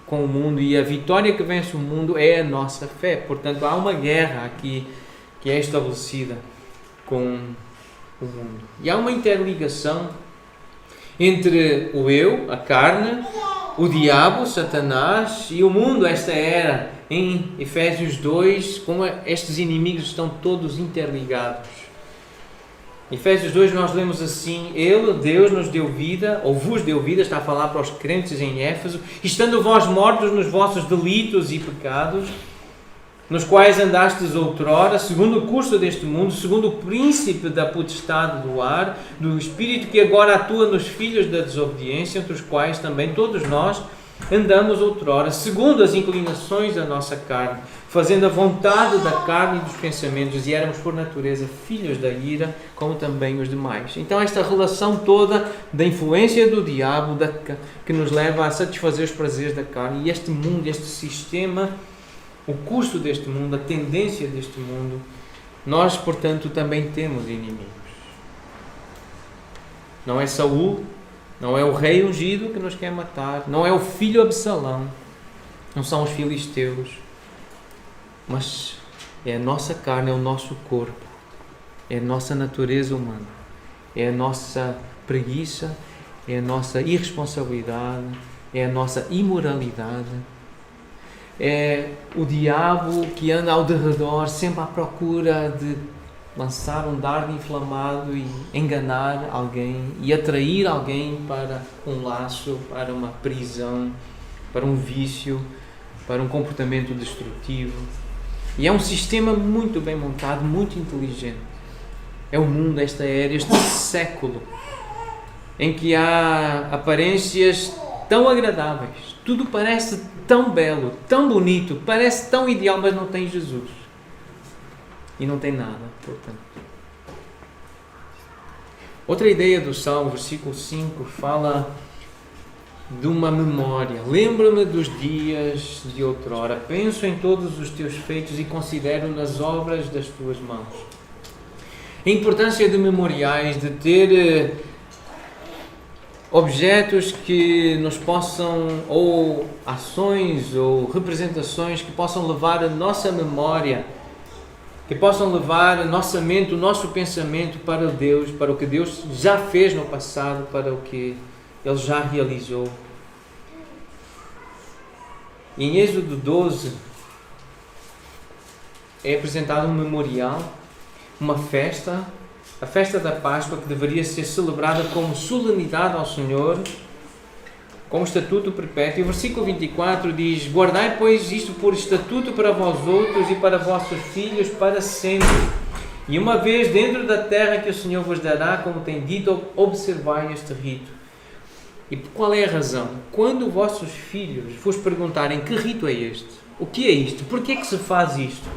com o mundo. E a vitória que vence o mundo é a nossa fé. Portanto, há uma guerra aqui que é estabelecida com o mundo. E há uma interligação entre o eu, a carne, o diabo, Satanás e o mundo, esta era. Em Efésios 2, como estes inimigos estão todos interligados. Em Efésios 2 nós lemos assim: Ele, Deus, nos deu vida, ou vos deu vida, está a falar para os crentes em Éfeso, estando vós mortos nos vossos delitos e pecados, nos quais andastes outrora, segundo o curso deste mundo, segundo o príncipe da potestade do ar, do espírito que agora atua nos filhos da desobediência, entre os quais também todos nós andamos outrora, segundo as inclinações da nossa carne, fazendo a vontade da carne e dos pensamentos, e éramos por natureza filhos da ira, como também os demais. Então esta relação toda da influência do diabo, que nos leva a satisfazer os prazeres da carne, e este mundo, este sistema, o curso deste mundo, a tendência deste mundo, nós, portanto, também temos inimigos. Não é Saul, não é o rei ungido que nos quer matar, não é o filho Absalão, não são os filisteus, mas é a nossa carne, é o nosso corpo, é a nossa natureza humana, é a nossa preguiça, é a nossa irresponsabilidade, é a nossa imoralidade, é o diabo que anda ao derredor sempre à procura de lançar um dardo inflamado e enganar alguém e atrair alguém para um laço, para uma prisão, para um vício, para um comportamento destrutivo. E é um sistema muito bem montado, muito inteligente. É o mundo, esta era, este século, em que há aparências tão agradáveis, tudo parece tão belo, tão bonito, parece tão ideal, mas não tem Jesus. E não tem nada, portanto. Outra ideia do Salmo, versículo 5, fala de uma memória. Lembra-me dos dias de outrora, penso em todos os teus feitos e considero nas obras das tuas mãos. A importância de memoriais, de ter objetos que nos possam, ou ações, ou representações que possam levar a nossa memória, que possam levar a nossa mente, o nosso pensamento para Deus, para o que Deus já fez no passado, para o que Ele já realizou. Em Êxodo 12 é apresentado um memorial, uma festa, a festa da Páscoa, que deveria ser celebrada como solenidade ao Senhor, como estatuto perpétuo. E o versículo 24 diz: guardai, pois, isto por estatuto para vós outros e para vossos filhos para sempre. E uma vez dentro da terra que o Senhor vos dará, como tem dito, observai este rito. E qual é a razão? Quando vossos filhos vos perguntarem: que rito é este? O que é isto? Por que é que se faz isto?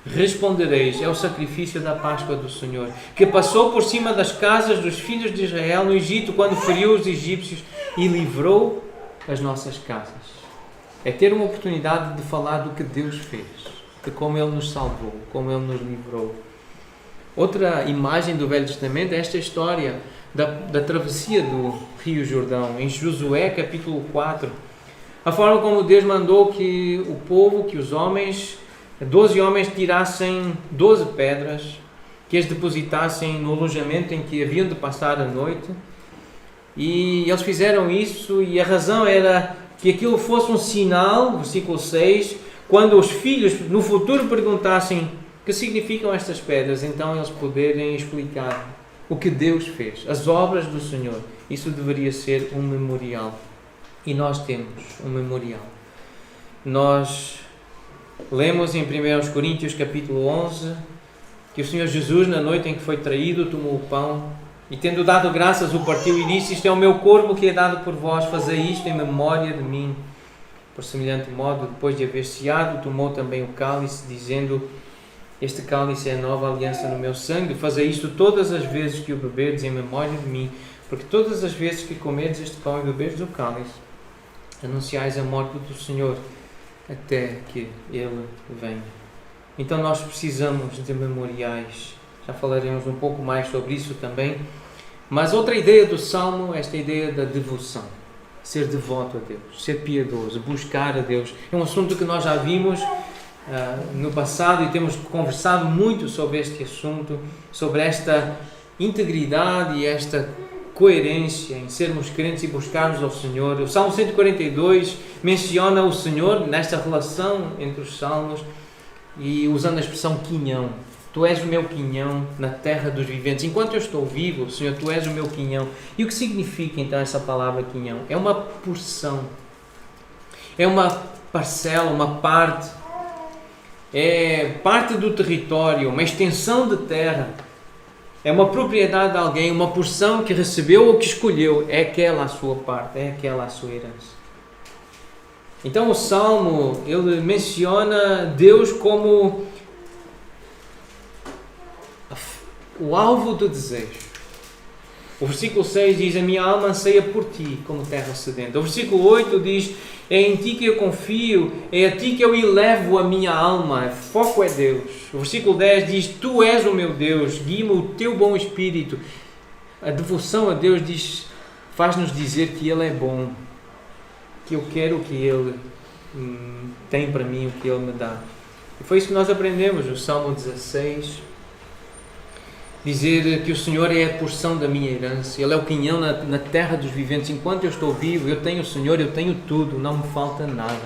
Respondereis: é o sacrifício da Páscoa do Senhor, que passou por cima das casas dos filhos de Israel no Egito, quando feriu os egípcios e livrou as nossas casas. É ter uma oportunidade de falar do que Deus fez, de como Ele nos salvou, como Ele nos livrou. Outra imagem do Velho Testamento é esta história da travessia do Rio Jordão, em Josué capítulo 4. A forma como Deus mandou que o povo, que os homens, 12 homens tirassem 12 pedras, que as depositassem no alojamento em que haviam de passar a noite. E eles fizeram isso, e a razão era que aquilo fosse um sinal, versículo 6, quando os filhos no futuro perguntassem o que significam estas pedras, então eles poderem explicar o que Deus fez, as obras do Senhor. Isso deveria ser um memorial. E nós temos um memorial. Nós lemos em 1 Coríntios capítulo 11 que o Senhor Jesus, na noite em que foi traído, tomou o pão e, tendo dado graças, o partiu e disse: isto é o meu corpo que é dado por vós, fazei isto em memória de mim. Por semelhante modo, depois de haver ceado, tomou também o cálice, dizendo: este cálice é a nova aliança no meu sangue, fazei isto todas as vezes que o beberdes em memória de mim, porque todas as vezes que comerdes este pão e beberdes do cálice, anunciais a morte do Senhor até que Ele venha. Então nós precisamos de memoriais. Já falaremos um pouco mais sobre isso também. Mas outra ideia do Salmo, esta ideia da devoção. Ser devoto a Deus, ser piedoso, buscar a Deus. É um assunto que nós já vimos no passado e temos conversado muito sobre este assunto, sobre esta integridade e esta coerência em sermos crentes e buscarmos ao Senhor. O Salmo 142 menciona o Senhor nesta relação entre os salmos e usando a expressão quinhão. Tu és o meu quinhão na terra dos viventes. Enquanto eu estou vivo, Senhor, Tu és o meu quinhão. E o que significa então essa palavra quinhão? É uma porção, é uma parcela, uma parte, é parte do território, uma extensão de terra. É uma propriedade de alguém, uma porção que recebeu ou que escolheu. É aquela a sua parte, é aquela a sua herança. Então o Salmo, ele menciona Deus como o alvo do desejo. O versículo 6 diz: a minha alma anseia por Ti, como terra sedenta. O versículo 8 diz: é em Ti que eu confio, é a Ti que eu elevo a minha alma. O foco é Deus. O versículo 10 diz: Tu és o meu Deus, guia-me o Teu bom Espírito. A devoção a Deus faz-nos dizer que Ele é bom, que eu quero o que Ele tem para mim, o que Ele me dá. E foi isso que nós aprendemos no Salmo 16. Dizer que o Senhor é a porção da minha herança, Ele é o quinhão na terra dos viventes. Enquanto eu estou vivo, eu tenho o Senhor, eu tenho tudo, não me falta nada.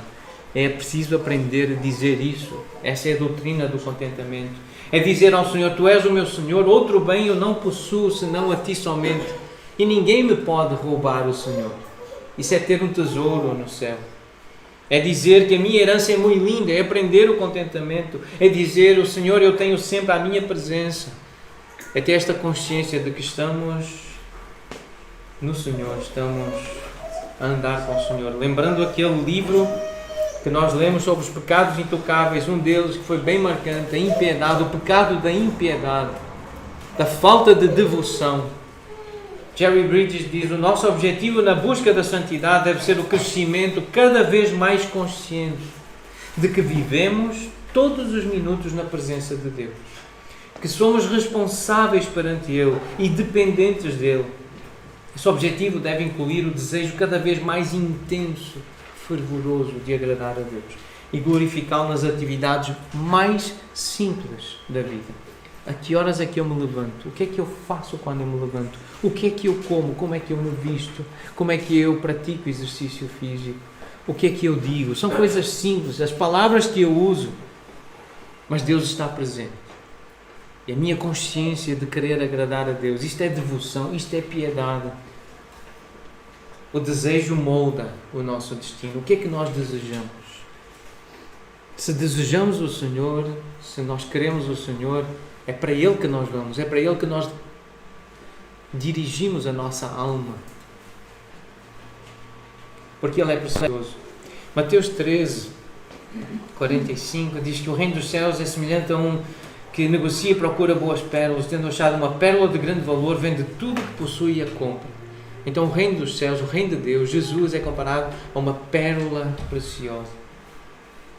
É preciso aprender a dizer isso. Essa é a doutrina do contentamento. É dizer ao Senhor: Tu és o meu Senhor, outro bem eu não possuo senão a Ti somente, e ninguém me pode roubar o Senhor. Isso é ter um tesouro no céu. É dizer que a minha herança é muito linda, é aprender o contentamento. É dizer: o Senhor, eu tenho sempre a minha presença. É ter esta consciência de que estamos no Senhor, estamos a andar com o Senhor. Lembrando aquele livro que nós lemos sobre os pecados intocáveis, um deles que foi bem marcante, a impiedade, o pecado da impiedade, da falta de devoção. Jerry Bridges diz: o nosso objetivo na busca da santidade deve ser o crescimento cada vez mais consciente de que vivemos todos os minutos na presença de Deus, que somos responsáveis perante Ele e dependentes dEle. Esse objetivo deve incluir o desejo cada vez mais intenso, fervoroso de agradar a Deus e glorificá-lo nas atividades mais simples da vida. A que horas é que eu me levanto? O que é que eu faço quando eu me levanto? O que é que eu como? Como é que eu me visto? Como é que eu pratico exercício físico? o que é que eu digo. São coisas simples, as palavras que eu uso, mas Deus está presente. E a minha consciência de querer agradar a Deus, isto é devoção, isto é piedade. O desejo molda o nosso destino. O que é que nós desejamos? Se desejamos o Senhor, se nós queremos o Senhor, é para Ele que nós vamos, é para Ele que nós dirigimos a nossa alma. Porque Ele é precioso. Mateus 13, 45 diz que o reino dos céus é semelhante a um que negocia e procura boas pérolas, tendo achado uma pérola de grande valor, vende tudo o que possui e a compra. Então o reino dos céus, o reino de Deus, Jesus é comparado a uma pérola preciosa.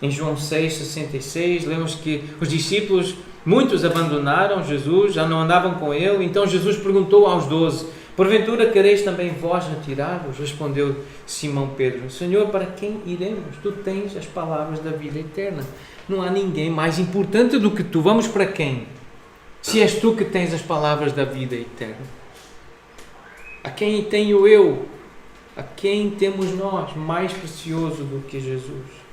Em João 6,66, lemos que os discípulos, muitos abandonaram Jesus, já não andavam com Ele. Então Jesus perguntou aos 12, porventura quereis também vós retirar-vos? Respondeu Simão Pedro, Senhor, para quem iremos? Tu tens as palavras da vida eterna. Não há ninguém mais importante do que tu. Vamos para quem? Se és tu que tens as palavras da vida eterna. A quem tenho eu? A quem temos nós mais precioso do que Jesus?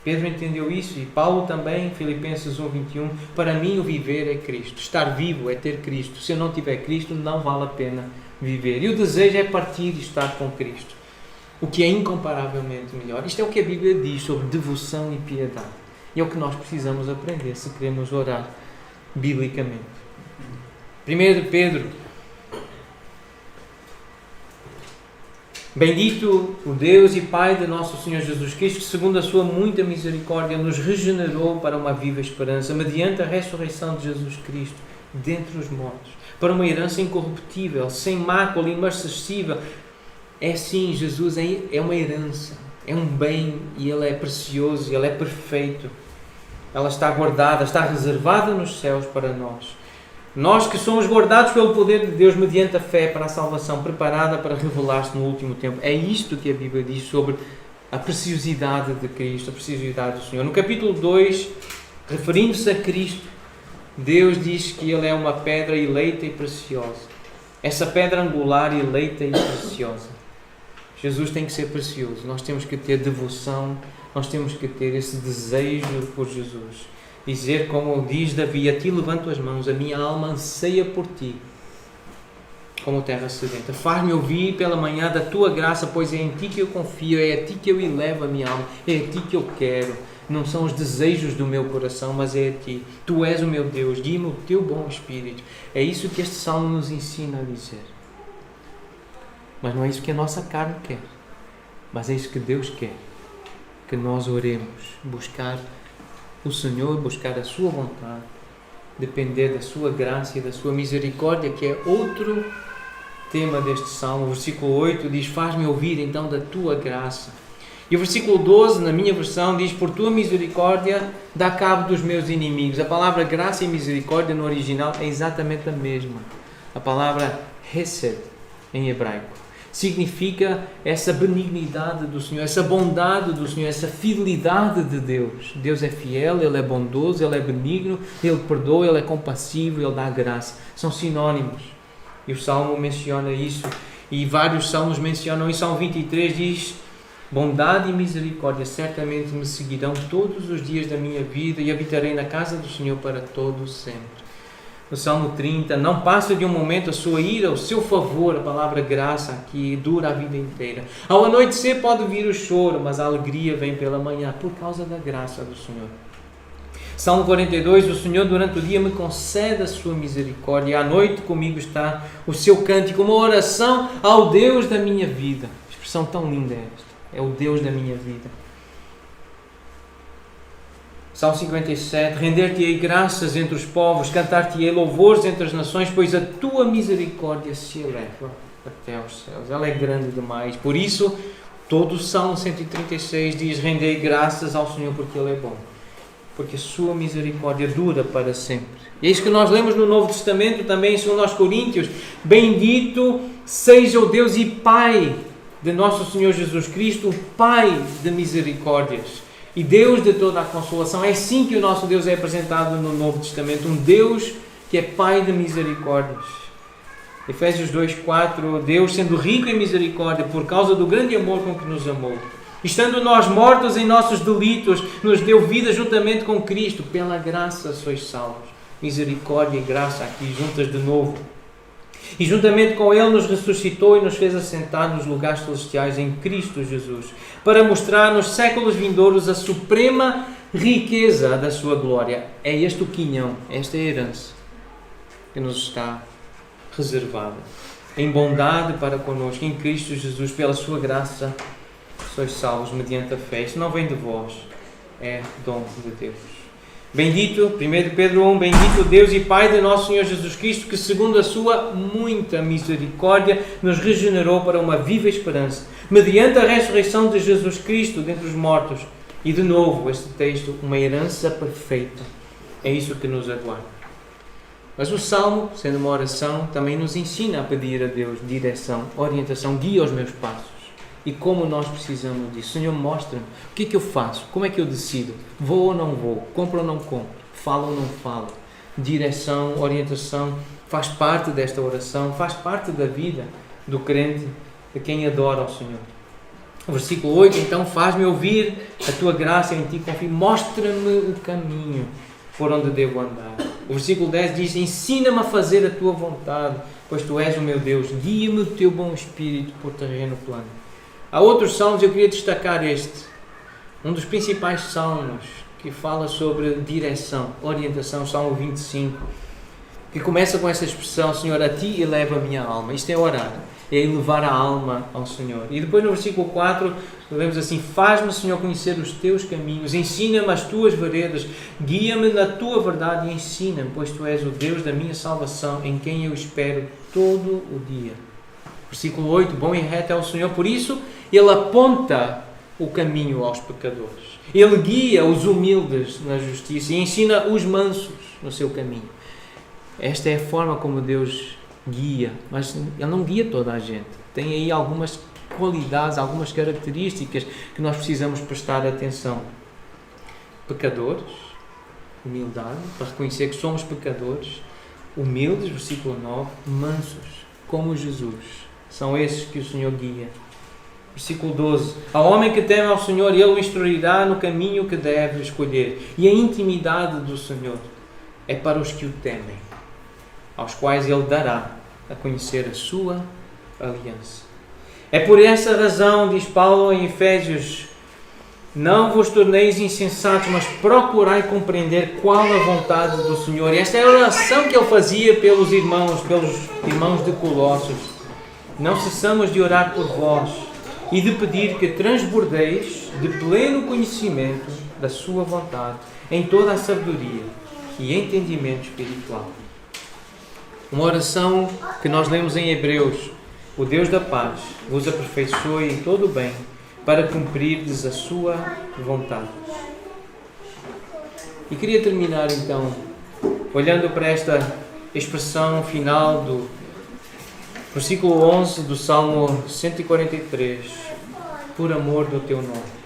Pedro entendeu isso e Paulo também, Filipenses 1:21, para mim o viver é Cristo. Estar vivo é ter Cristo. Se eu não tiver Cristo, não vale a pena viver. E o desejo é partir e estar com Cristo, o que é incomparavelmente melhor. Isto é o que a Bíblia diz sobre devoção e piedade. E é o que nós precisamos aprender se queremos orar biblicamente. 1 de Pedro. Bendito o Deus e Pai de nosso Senhor Jesus Cristo, que segundo a sua muita misericórdia nos regenerou para uma viva esperança, mediante a ressurreição de Jesus Cristo dentre os mortos, para uma herança incorruptível, sem mácula, imarcessível. É sim, Jesus é uma herança, é um bem e Ele é precioso, Ele é perfeito. Ela está guardada, está reservada nos céus para nós. Nós que somos guardados pelo poder de Deus mediante a fé para a salvação, preparada para revelar-se no último tempo. É isto que a Bíblia diz sobre a preciosidade de Cristo, a preciosidade do Senhor. No capítulo 2, referindo-se a Cristo, Deus diz que Ele é uma pedra eleita e preciosa. Essa pedra angular, eleita e preciosa. Jesus tem que ser precioso. Nós temos que ter devoção, nós temos que ter esse desejo por Jesus. Dizer, como diz Davi, a ti levanto as mãos, a minha alma anseia por ti, como terra sedenta. Faz-me ouvir pela manhã da tua graça, pois é em ti que eu confio, é a ti que eu elevo a minha alma, é a ti que eu quero. Não são os desejos do meu coração, mas é a ti. Tu és o meu Deus, guia-me o teu bom Espírito. É isso que este salmo nos ensina a dizer. Mas não é isso que a nossa carne quer, mas é isso que Deus quer. Que nós oremos, buscar o Senhor, buscar a sua vontade, depender da sua graça e da sua misericórdia, que é outro tema deste salmo. O versículo 8 diz, faz-me ouvir então da tua graça. E o versículo 12, na minha versão, diz, por tua misericórdia dá cabo dos meus inimigos. A palavra graça e misericórdia no original é exatamente a mesma. A palavra hesed em hebraico significa essa benignidade do Senhor, essa bondade do Senhor, essa fidelidade de Deus. Deus é fiel, Ele é bondoso, Ele é benigno, Ele perdoa, Ele é compassivo, Ele dá graça. São sinónimos. E o Salmo menciona isso. E vários salmos mencionam isso. Salmo 23 diz, bondade e misericórdia certamente me seguirão todos os dias da minha vida e habitarei na casa do Senhor para todo sempre. No Salmo 30, não passa de um momento a sua ira, o seu favor, a palavra graça aqui dura a vida inteira. Ao anoitecer pode vir o choro, mas a alegria vem pela manhã, por causa da graça do Senhor. Salmo 42, o Senhor durante o dia me concede a sua misericórdia, e à noite comigo está o seu cântico, uma oração ao Deus da minha vida. Expressão tão linda é esta, é o Deus da minha vida. Salmo 57, render-te-ei graças entre os povos, cantar-te-ei louvores entre as nações, pois a tua misericórdia se eleva até aos céus. Ela é grande demais. Por isso, todo o Salmo 136 diz, rendei graças ao Senhor porque Ele é bom, porque a sua misericórdia dura para sempre. E é isso que nós lemos no Novo Testamento, também em 2 Coríntios. Bendito seja o Deus e Pai de nosso Senhor Jesus Cristo, o Pai de misericórdias e Deus de toda a consolação. É assim que o nosso Deus é apresentado no Novo Testamento, um Deus que é Pai de misericórdias. Efésios 2:4, Deus sendo rico em misericórdia por causa do grande amor com que nos amou. Estando nós mortos em nossos delitos, nos deu vida juntamente com Cristo. Pela graça sois salvos. Misericórdia e graça aqui juntas de novo. E juntamente com Ele nos ressuscitou e nos fez assentar nos lugares celestiais em Cristo Jesus, para mostrar nos séculos vindouros a suprema riqueza da sua glória. É este o quinhão, esta é a herança que nos está reservada. Em bondade para connosco, em Cristo Jesus, pela sua graça, sois salvos mediante a fé. Isto não vem de vós, é dom de Deus. Bendito, 1 Pedro 1, bendito Deus e Pai de nosso Senhor Jesus Cristo, que segundo a sua muita misericórdia nos regenerou para uma viva esperança, mediante a ressurreição de Jesus Cristo dentre os mortos. E de novo, este texto, uma herança perfeita. É isso que nos aguarda. Mas o Salmo, sendo uma oração, também nos ensina a pedir a Deus direção, orientação, guia os meus passos. E como nós precisamos disso. Senhor, mostra-me o que é que eu faço, como é que eu decido, vou ou não vou, compro ou não compro, falo ou não falo. Direção, orientação, faz parte desta oração, faz parte da vida do crente, de quem adora ao Senhor. O versículo 8, então, faz-me ouvir a tua graça, em ti confio, mostra-me o caminho por onde devo andar. O versículo 10 diz, ensina-me a fazer a tua vontade, pois tu és o meu Deus, guia-me o teu bom espírito por terreno plano. Há outros salmos, eu queria destacar este, um dos principais salmos que fala sobre direção, orientação, Salmo 25, que começa com essa expressão, Senhor, a ti eleva a minha alma. Isto é orar, é elevar a alma ao Senhor. E depois no versículo 4, lemos assim, faz-me, Senhor, conhecer os teus caminhos, ensina-me as tuas veredas, guia-me na tua verdade e ensina-me, pois tu és o Deus da minha salvação, em quem eu espero todo o dia. Versículo 8, bom e reto é o Senhor, por isso Ele aponta o caminho aos pecadores. Ele guia os humildes na justiça e ensina os mansos no seu caminho. Esta é a forma como Deus guia, mas Ele não guia toda a gente. Tem aí algumas qualidades, algumas características que nós precisamos prestar atenção. Pecadores, humildade, para reconhecer que somos pecadores, humildes, versículo 9, mansos, como Jesus. São esses que o Senhor guia. Versículo 12. Ao homem que teme ao Senhor, Ele o instruirá no caminho que deve escolher. E a intimidade do Senhor é para os que o temem, aos quais Ele dará a conhecer a sua aliança. É por essa razão, diz Paulo em Efésios, não vos torneis insensatos, mas procurai compreender qual a vontade do Senhor. E esta é a oração que ele fazia pelos irmãos de Colossos. Não cessamos de orar por vós e de pedir que transbordeis de pleno conhecimento da sua vontade, em toda a sabedoria e entendimento espiritual. Uma oração que nós lemos em Hebreus. O Deus da paz vos aperfeiçoe em todo o bem, para cumprirdes a sua vontade. E queria terminar então, olhando para esta expressão final do versículo 11 do Salmo 143, por amor do teu nome.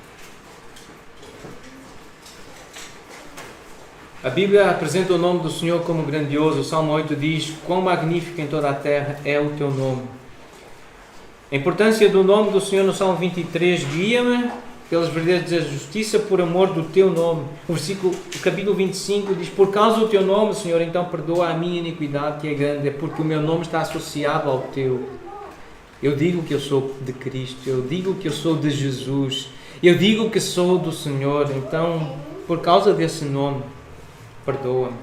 A Bíblia apresenta o nome do Senhor como grandioso. O Salmo 8 diz, quão magnífico em toda a terra é o teu nome. A importância do nome do Senhor no Salmo 23, guia-me pelas veredas da justiça por amor do teu nome. O capítulo 25 diz, por causa do teu nome, Senhor, então perdoa a minha iniquidade que é grande, é porque o meu nome está associado ao teu. Eu digo que eu sou de Cristo, eu digo que eu sou de Jesus, eu digo que sou do Senhor, então, por causa desse nome, perdoa-me.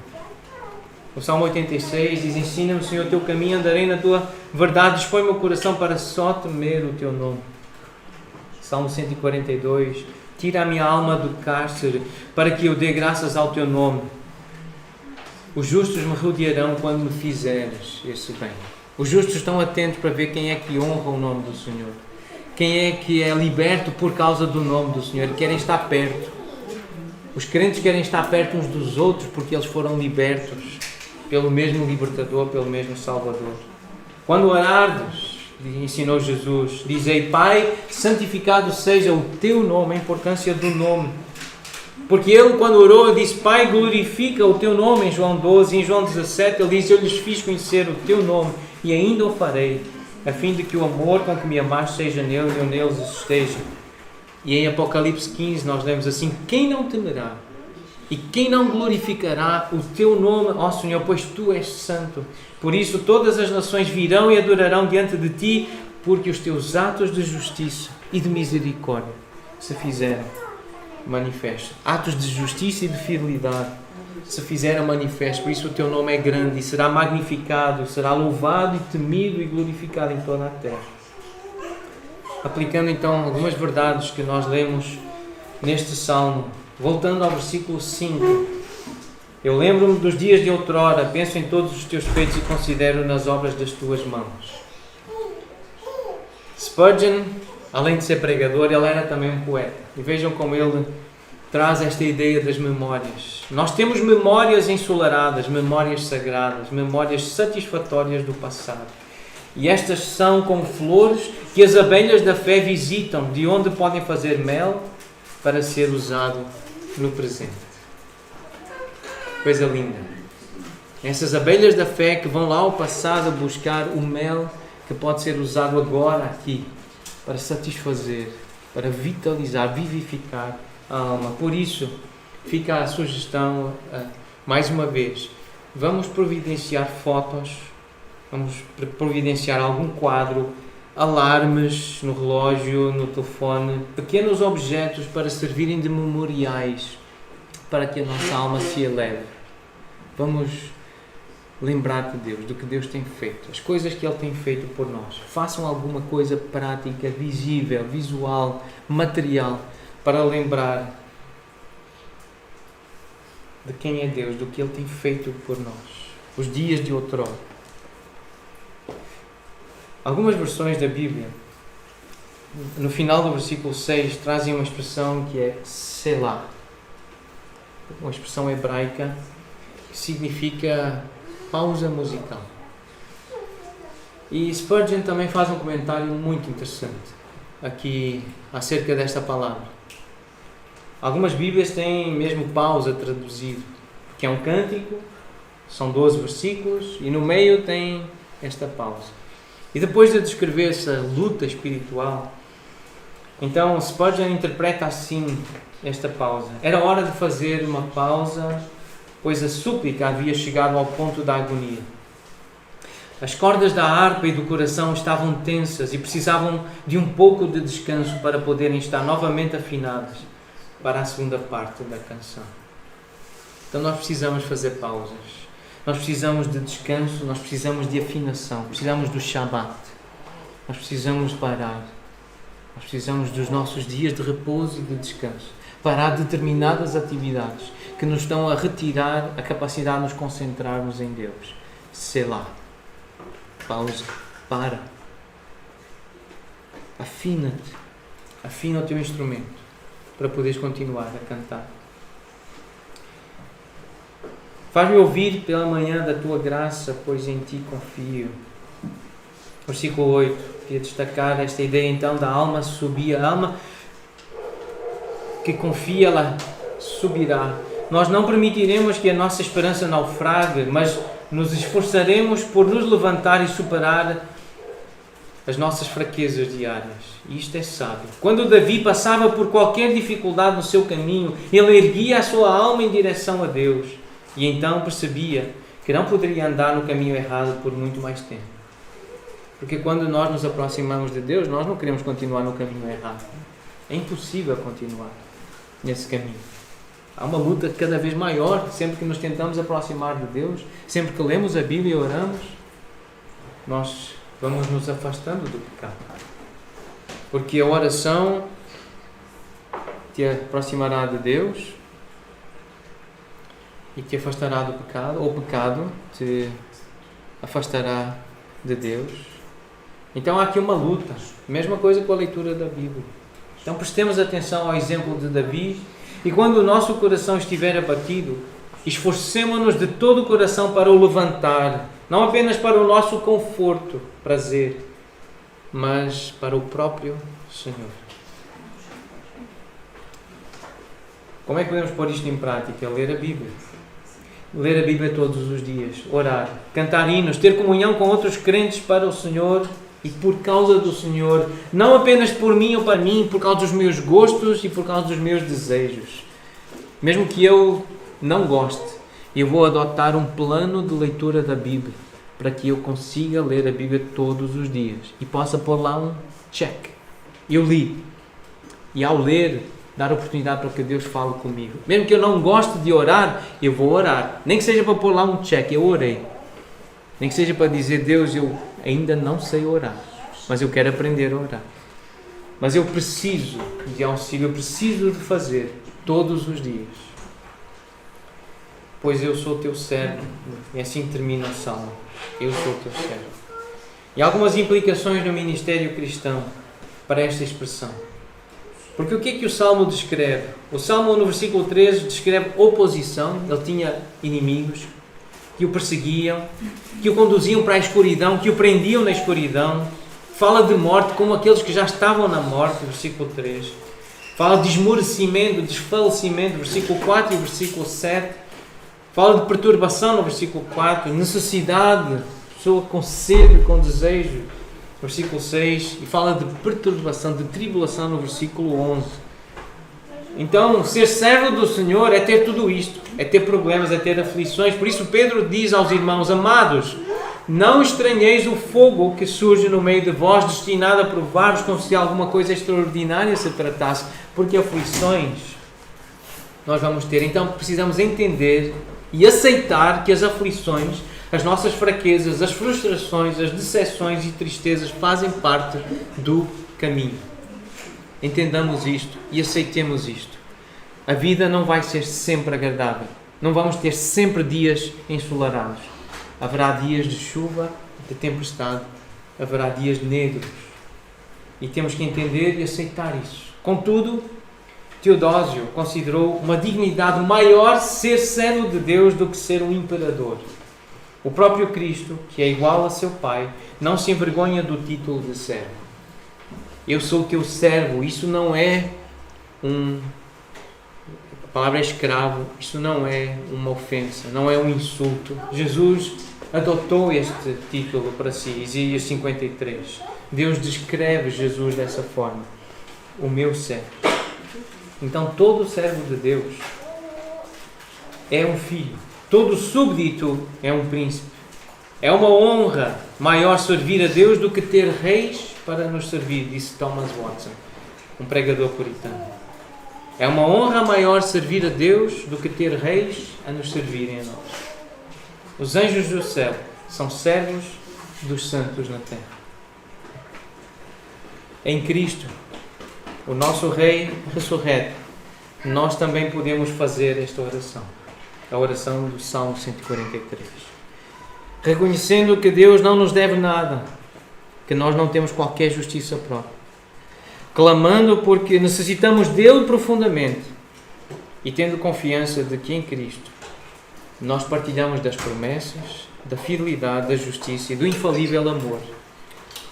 O Salmo 86 diz, ensina-me, Senhor, o teu caminho, andarei na tua verdade, dispõe o meu coração para só temer o teu nome. Salmo 142, tira a minha alma do cárcere, para que eu dê graças ao teu nome. Os justos me rodearão quando me fizeres esse bem. Os justos estão atentos para ver quem é que honra o nome do Senhor. Quem é que é liberto por causa do nome do Senhor. Querem estar perto. Os crentes querem estar perto uns dos outros porque eles foram libertos pelo mesmo libertador, pelo mesmo Salvador. Quando orardes, ensinou Jesus, dizei, Pai, santificado seja o teu nome, a importância do nome. Porque ele, quando orou, disse, Pai, glorifica o teu nome, em João 12, em João 17, ele diz, eu lhes fiz conhecer o teu nome, e ainda o farei, a fim de que o amor com que me amaste seja neles e eu neles esteja. E em Apocalipse 15 nós lemos assim: quem não temerá e quem não glorificará o teu nome, ó Senhor, pois tu és santo. Por isso todas as nações virão e adorarão diante de ti, porque os teus atos de justiça e de misericórdia se fizeram manifestos. Atos de justiça e de fidelidade se fizeram manifestos. Por isso o teu nome é grande e será magnificado, será louvado e temido e glorificado em toda a terra. Aplicando então algumas verdades que nós lemos neste salmo, voltando ao versículo 5. Eu lembro-me dos dias de outrora, penso em todos os teus feitos e considero nas obras das tuas mãos. Spurgeon, além de ser pregador, ele era também um poeta. E vejam como ele traz esta ideia das memórias. Nós temos memórias ensolaradas, memórias sagradas, memórias satisfatórias do passado. E estas são como flores que as abelhas da fé visitam, de onde podem fazer mel para ser usado no presente. Coisa linda. Essas abelhas da fé que vão lá ao passado buscar o mel que pode ser usado agora aqui para satisfazer, para vitalizar, vivificar a alma. Por isso, fica a sugestão, mais uma vez, vamos providenciar fotos, vamos providenciar algum quadro, alarmes no relógio, no telefone, pequenos objetos para servirem de memoriais, para que a nossa alma se eleve. Vamos lembrar de Deus, do que Deus tem feito, as coisas que Ele tem feito por nós. Façam alguma coisa prática, visível, visual, material, para lembrar de quem é Deus, do que Ele tem feito por nós. Os dias de outrora. Algumas versões da Bíblia, no final do versículo 6, trazem uma expressão que é Selah. Uma expressão hebraica que significa pausa musical. E Spurgeon também faz um comentário muito interessante aqui acerca desta palavra. Algumas Bíblias têm mesmo pausa traduzido, que é um cântico, são 12 versículos e no meio tem esta pausa. E depois de descrever essa luta espiritual, então Spurgeon interpreta assim esta pausa. Era hora de fazer uma pausa, pois a súplica havia chegado ao ponto da agonia. As cordas da harpa e do coração estavam tensas e precisavam de um pouco de descanso para poderem estar novamente afinadas para a segunda parte da canção. Então nós precisamos fazer pausas. Nós precisamos de descanso, nós precisamos de afinação, precisamos do Shabbat. Nós precisamos parar. Nós precisamos dos nossos dias de repouso e de descanso. Parar determinadas atividades que nos estão a retirar a capacidade de nos concentrarmos em Deus. Selah. Pausa. Para. Afina-te. Afina o teu instrumento para poderes continuar a cantar. Faz-me ouvir pela manhã da tua graça, pois em ti confio. Versículo 8. Queria destacar esta ideia então da alma subir. A alma que confia, ela subirá. Nós não permitiremos que a nossa esperança naufrague, mas nos esforçaremos por nos levantar e superar as nossas fraquezas diárias. E isto é sábio. Quando Davi passava por qualquer dificuldade no seu caminho, ele erguia a sua alma em direção a Deus. E então percebia que não poderia andar no caminho errado por muito mais tempo. Porque quando nós nos aproximamos de Deus, nós não queremos continuar no caminho errado. É impossível continuar nesse caminho. Há uma luta cada vez maior, sempre que nos tentamos aproximar de Deus, sempre que lemos a Bíblia e oramos, nós vamos nos afastando do pecado. Porque a oração te aproximará de Deus e te afastará do pecado, ou o pecado te afastará de Deus. Então há aqui uma luta, mesma coisa com a leitura da Bíblia. Então prestemos atenção ao exemplo de Davi e quando o nosso coração estiver abatido, esforcemo-nos de todo o coração para o levantar, não apenas para o nosso conforto, prazer, mas para o próprio Senhor. Como é que podemos pôr isto em prática? Ler a Bíblia. Ler a Bíblia todos os dias, orar, cantar hinos, ter comunhão com outros crentes para o Senhor E por causa do Senhor, não apenas por mim ou para mim, por causa dos meus gostos e por causa dos meus desejos. Mesmo que eu não goste, eu vou adotar um plano de leitura da Bíblia para que eu consiga ler a Bíblia todos os dias e possa pôr lá um check. Eu li. E ao ler, dar oportunidade para que Deus fale comigo. Mesmo que eu não goste de orar, eu vou orar. Nem que seja para pôr lá um check, eu orei. Nem que seja para dizer, Deus, eu ainda não sei orar, mas eu quero aprender a orar. Mas eu preciso de auxílio, eu preciso de fazer todos os dias. Pois eu sou teu servo. E assim termina o Salmo. Eu sou teu servo. E algumas implicações no ministério cristão para esta expressão. Porque o que é que o Salmo descreve? O Salmo no versículo 13 descreve oposição. Ele tinha inimigos que o perseguiam, que o conduziam para a escuridão, que o prendiam na escuridão. Fala de morte como aqueles que já estavam na morte, versículo 3. Fala de esmorecimento, desfalecimento, versículo 4 e versículo 7. Fala de perturbação no versículo 4, necessidade, pessoa com sede, com desejo, versículo 6. E fala de perturbação, de tribulação no versículo 11. Então, ser servo do Senhor é ter tudo isto, é ter problemas, é ter aflições. Por isso Pedro diz aos irmãos, amados, não estranheis o fogo que surge no meio de vós, destinado a provar-vos como se alguma coisa extraordinária se tratasse, porque aflições nós vamos ter. Então precisamos entender e aceitar que as aflições, as nossas fraquezas, as frustrações, as decepções e tristezas fazem parte do caminho. Entendamos isto e aceitemos isto. A vida não vai ser sempre agradável. Não vamos ter sempre dias ensolarados. Haverá dias de chuva, de tempestade. Haverá dias negros. E temos que entender e aceitar isso. Contudo, Teodósio considerou uma dignidade maior ser servo de Deus do que ser um imperador. O próprio Cristo, que é igual a seu Pai, não se envergonha do título de servo. Eu sou teu servo. Isso não é a palavra é escravo. Isso não é uma ofensa, não é um insulto. Jesus adotou este título para si. Isaías 53. Deus descreve Jesus dessa forma. O meu servo. Então todo servo de Deus é um filho. Todo súbdito é um príncipe. É uma honra maior servir a Deus do que ter reis para nos servir, disse Thomas Watson, um pregador puritano. É uma honra maior servir a Deus do que ter reis a nos servirem a nós. Os anjos do céu são servos dos santos na terra. Em Cristo, o nosso Rei ressurreto, nós também podemos fazer esta oração. A oração do Salmo 143. Reconhecendo que Deus não nos deve nada, que nós não temos qualquer justiça própria. Clamando porque necessitamos dele profundamente e tendo confiança de que em Cristo nós partilhamos das promessas, da fidelidade, da justiça e do infalível amor,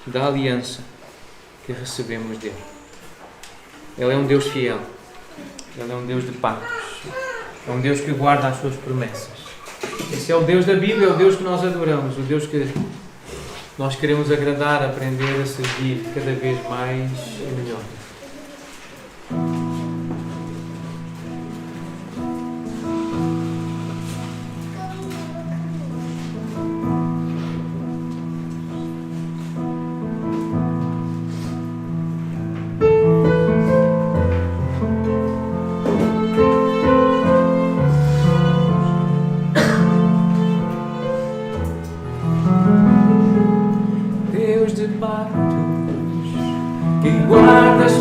da aliança que recebemos dele. Ele é um Deus fiel. Ele é um Deus de pactos. É um Deus que guarda as suas promessas. Esse é o Deus da Bíblia, é o Deus que nós adoramos, o Deus que nós queremos agradar, aprender a servir cada vez mais e melhor. Que guardas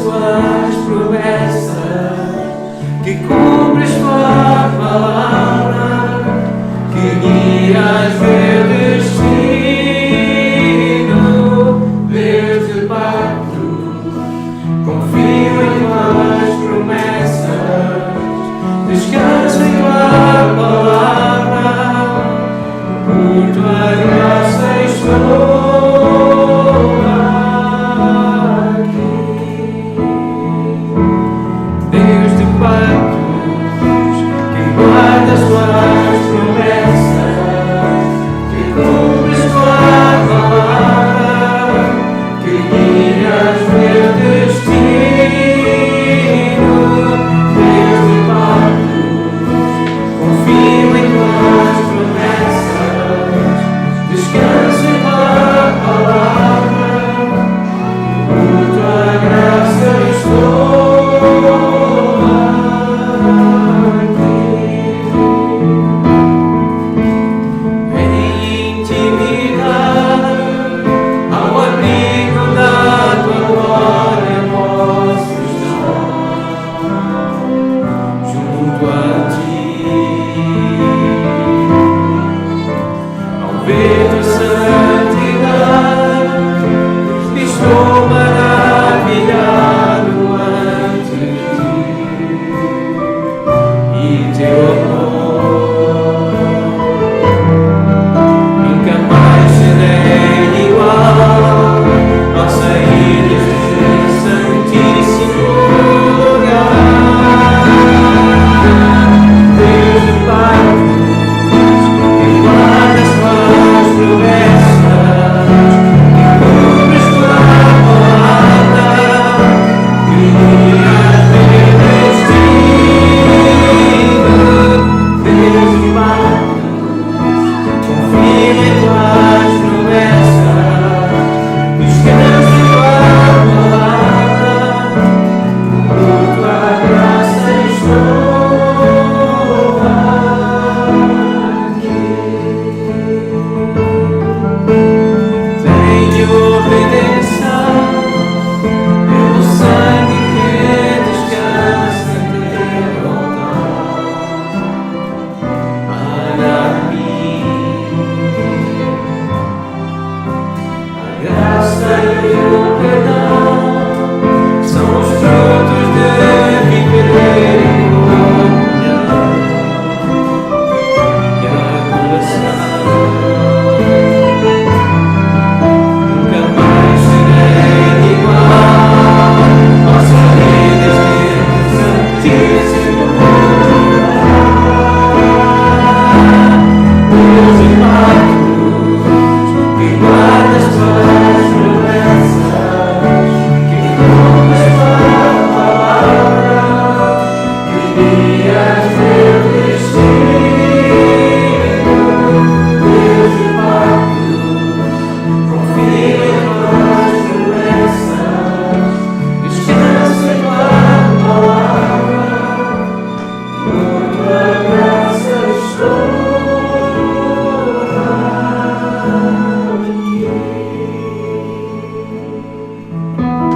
Amém.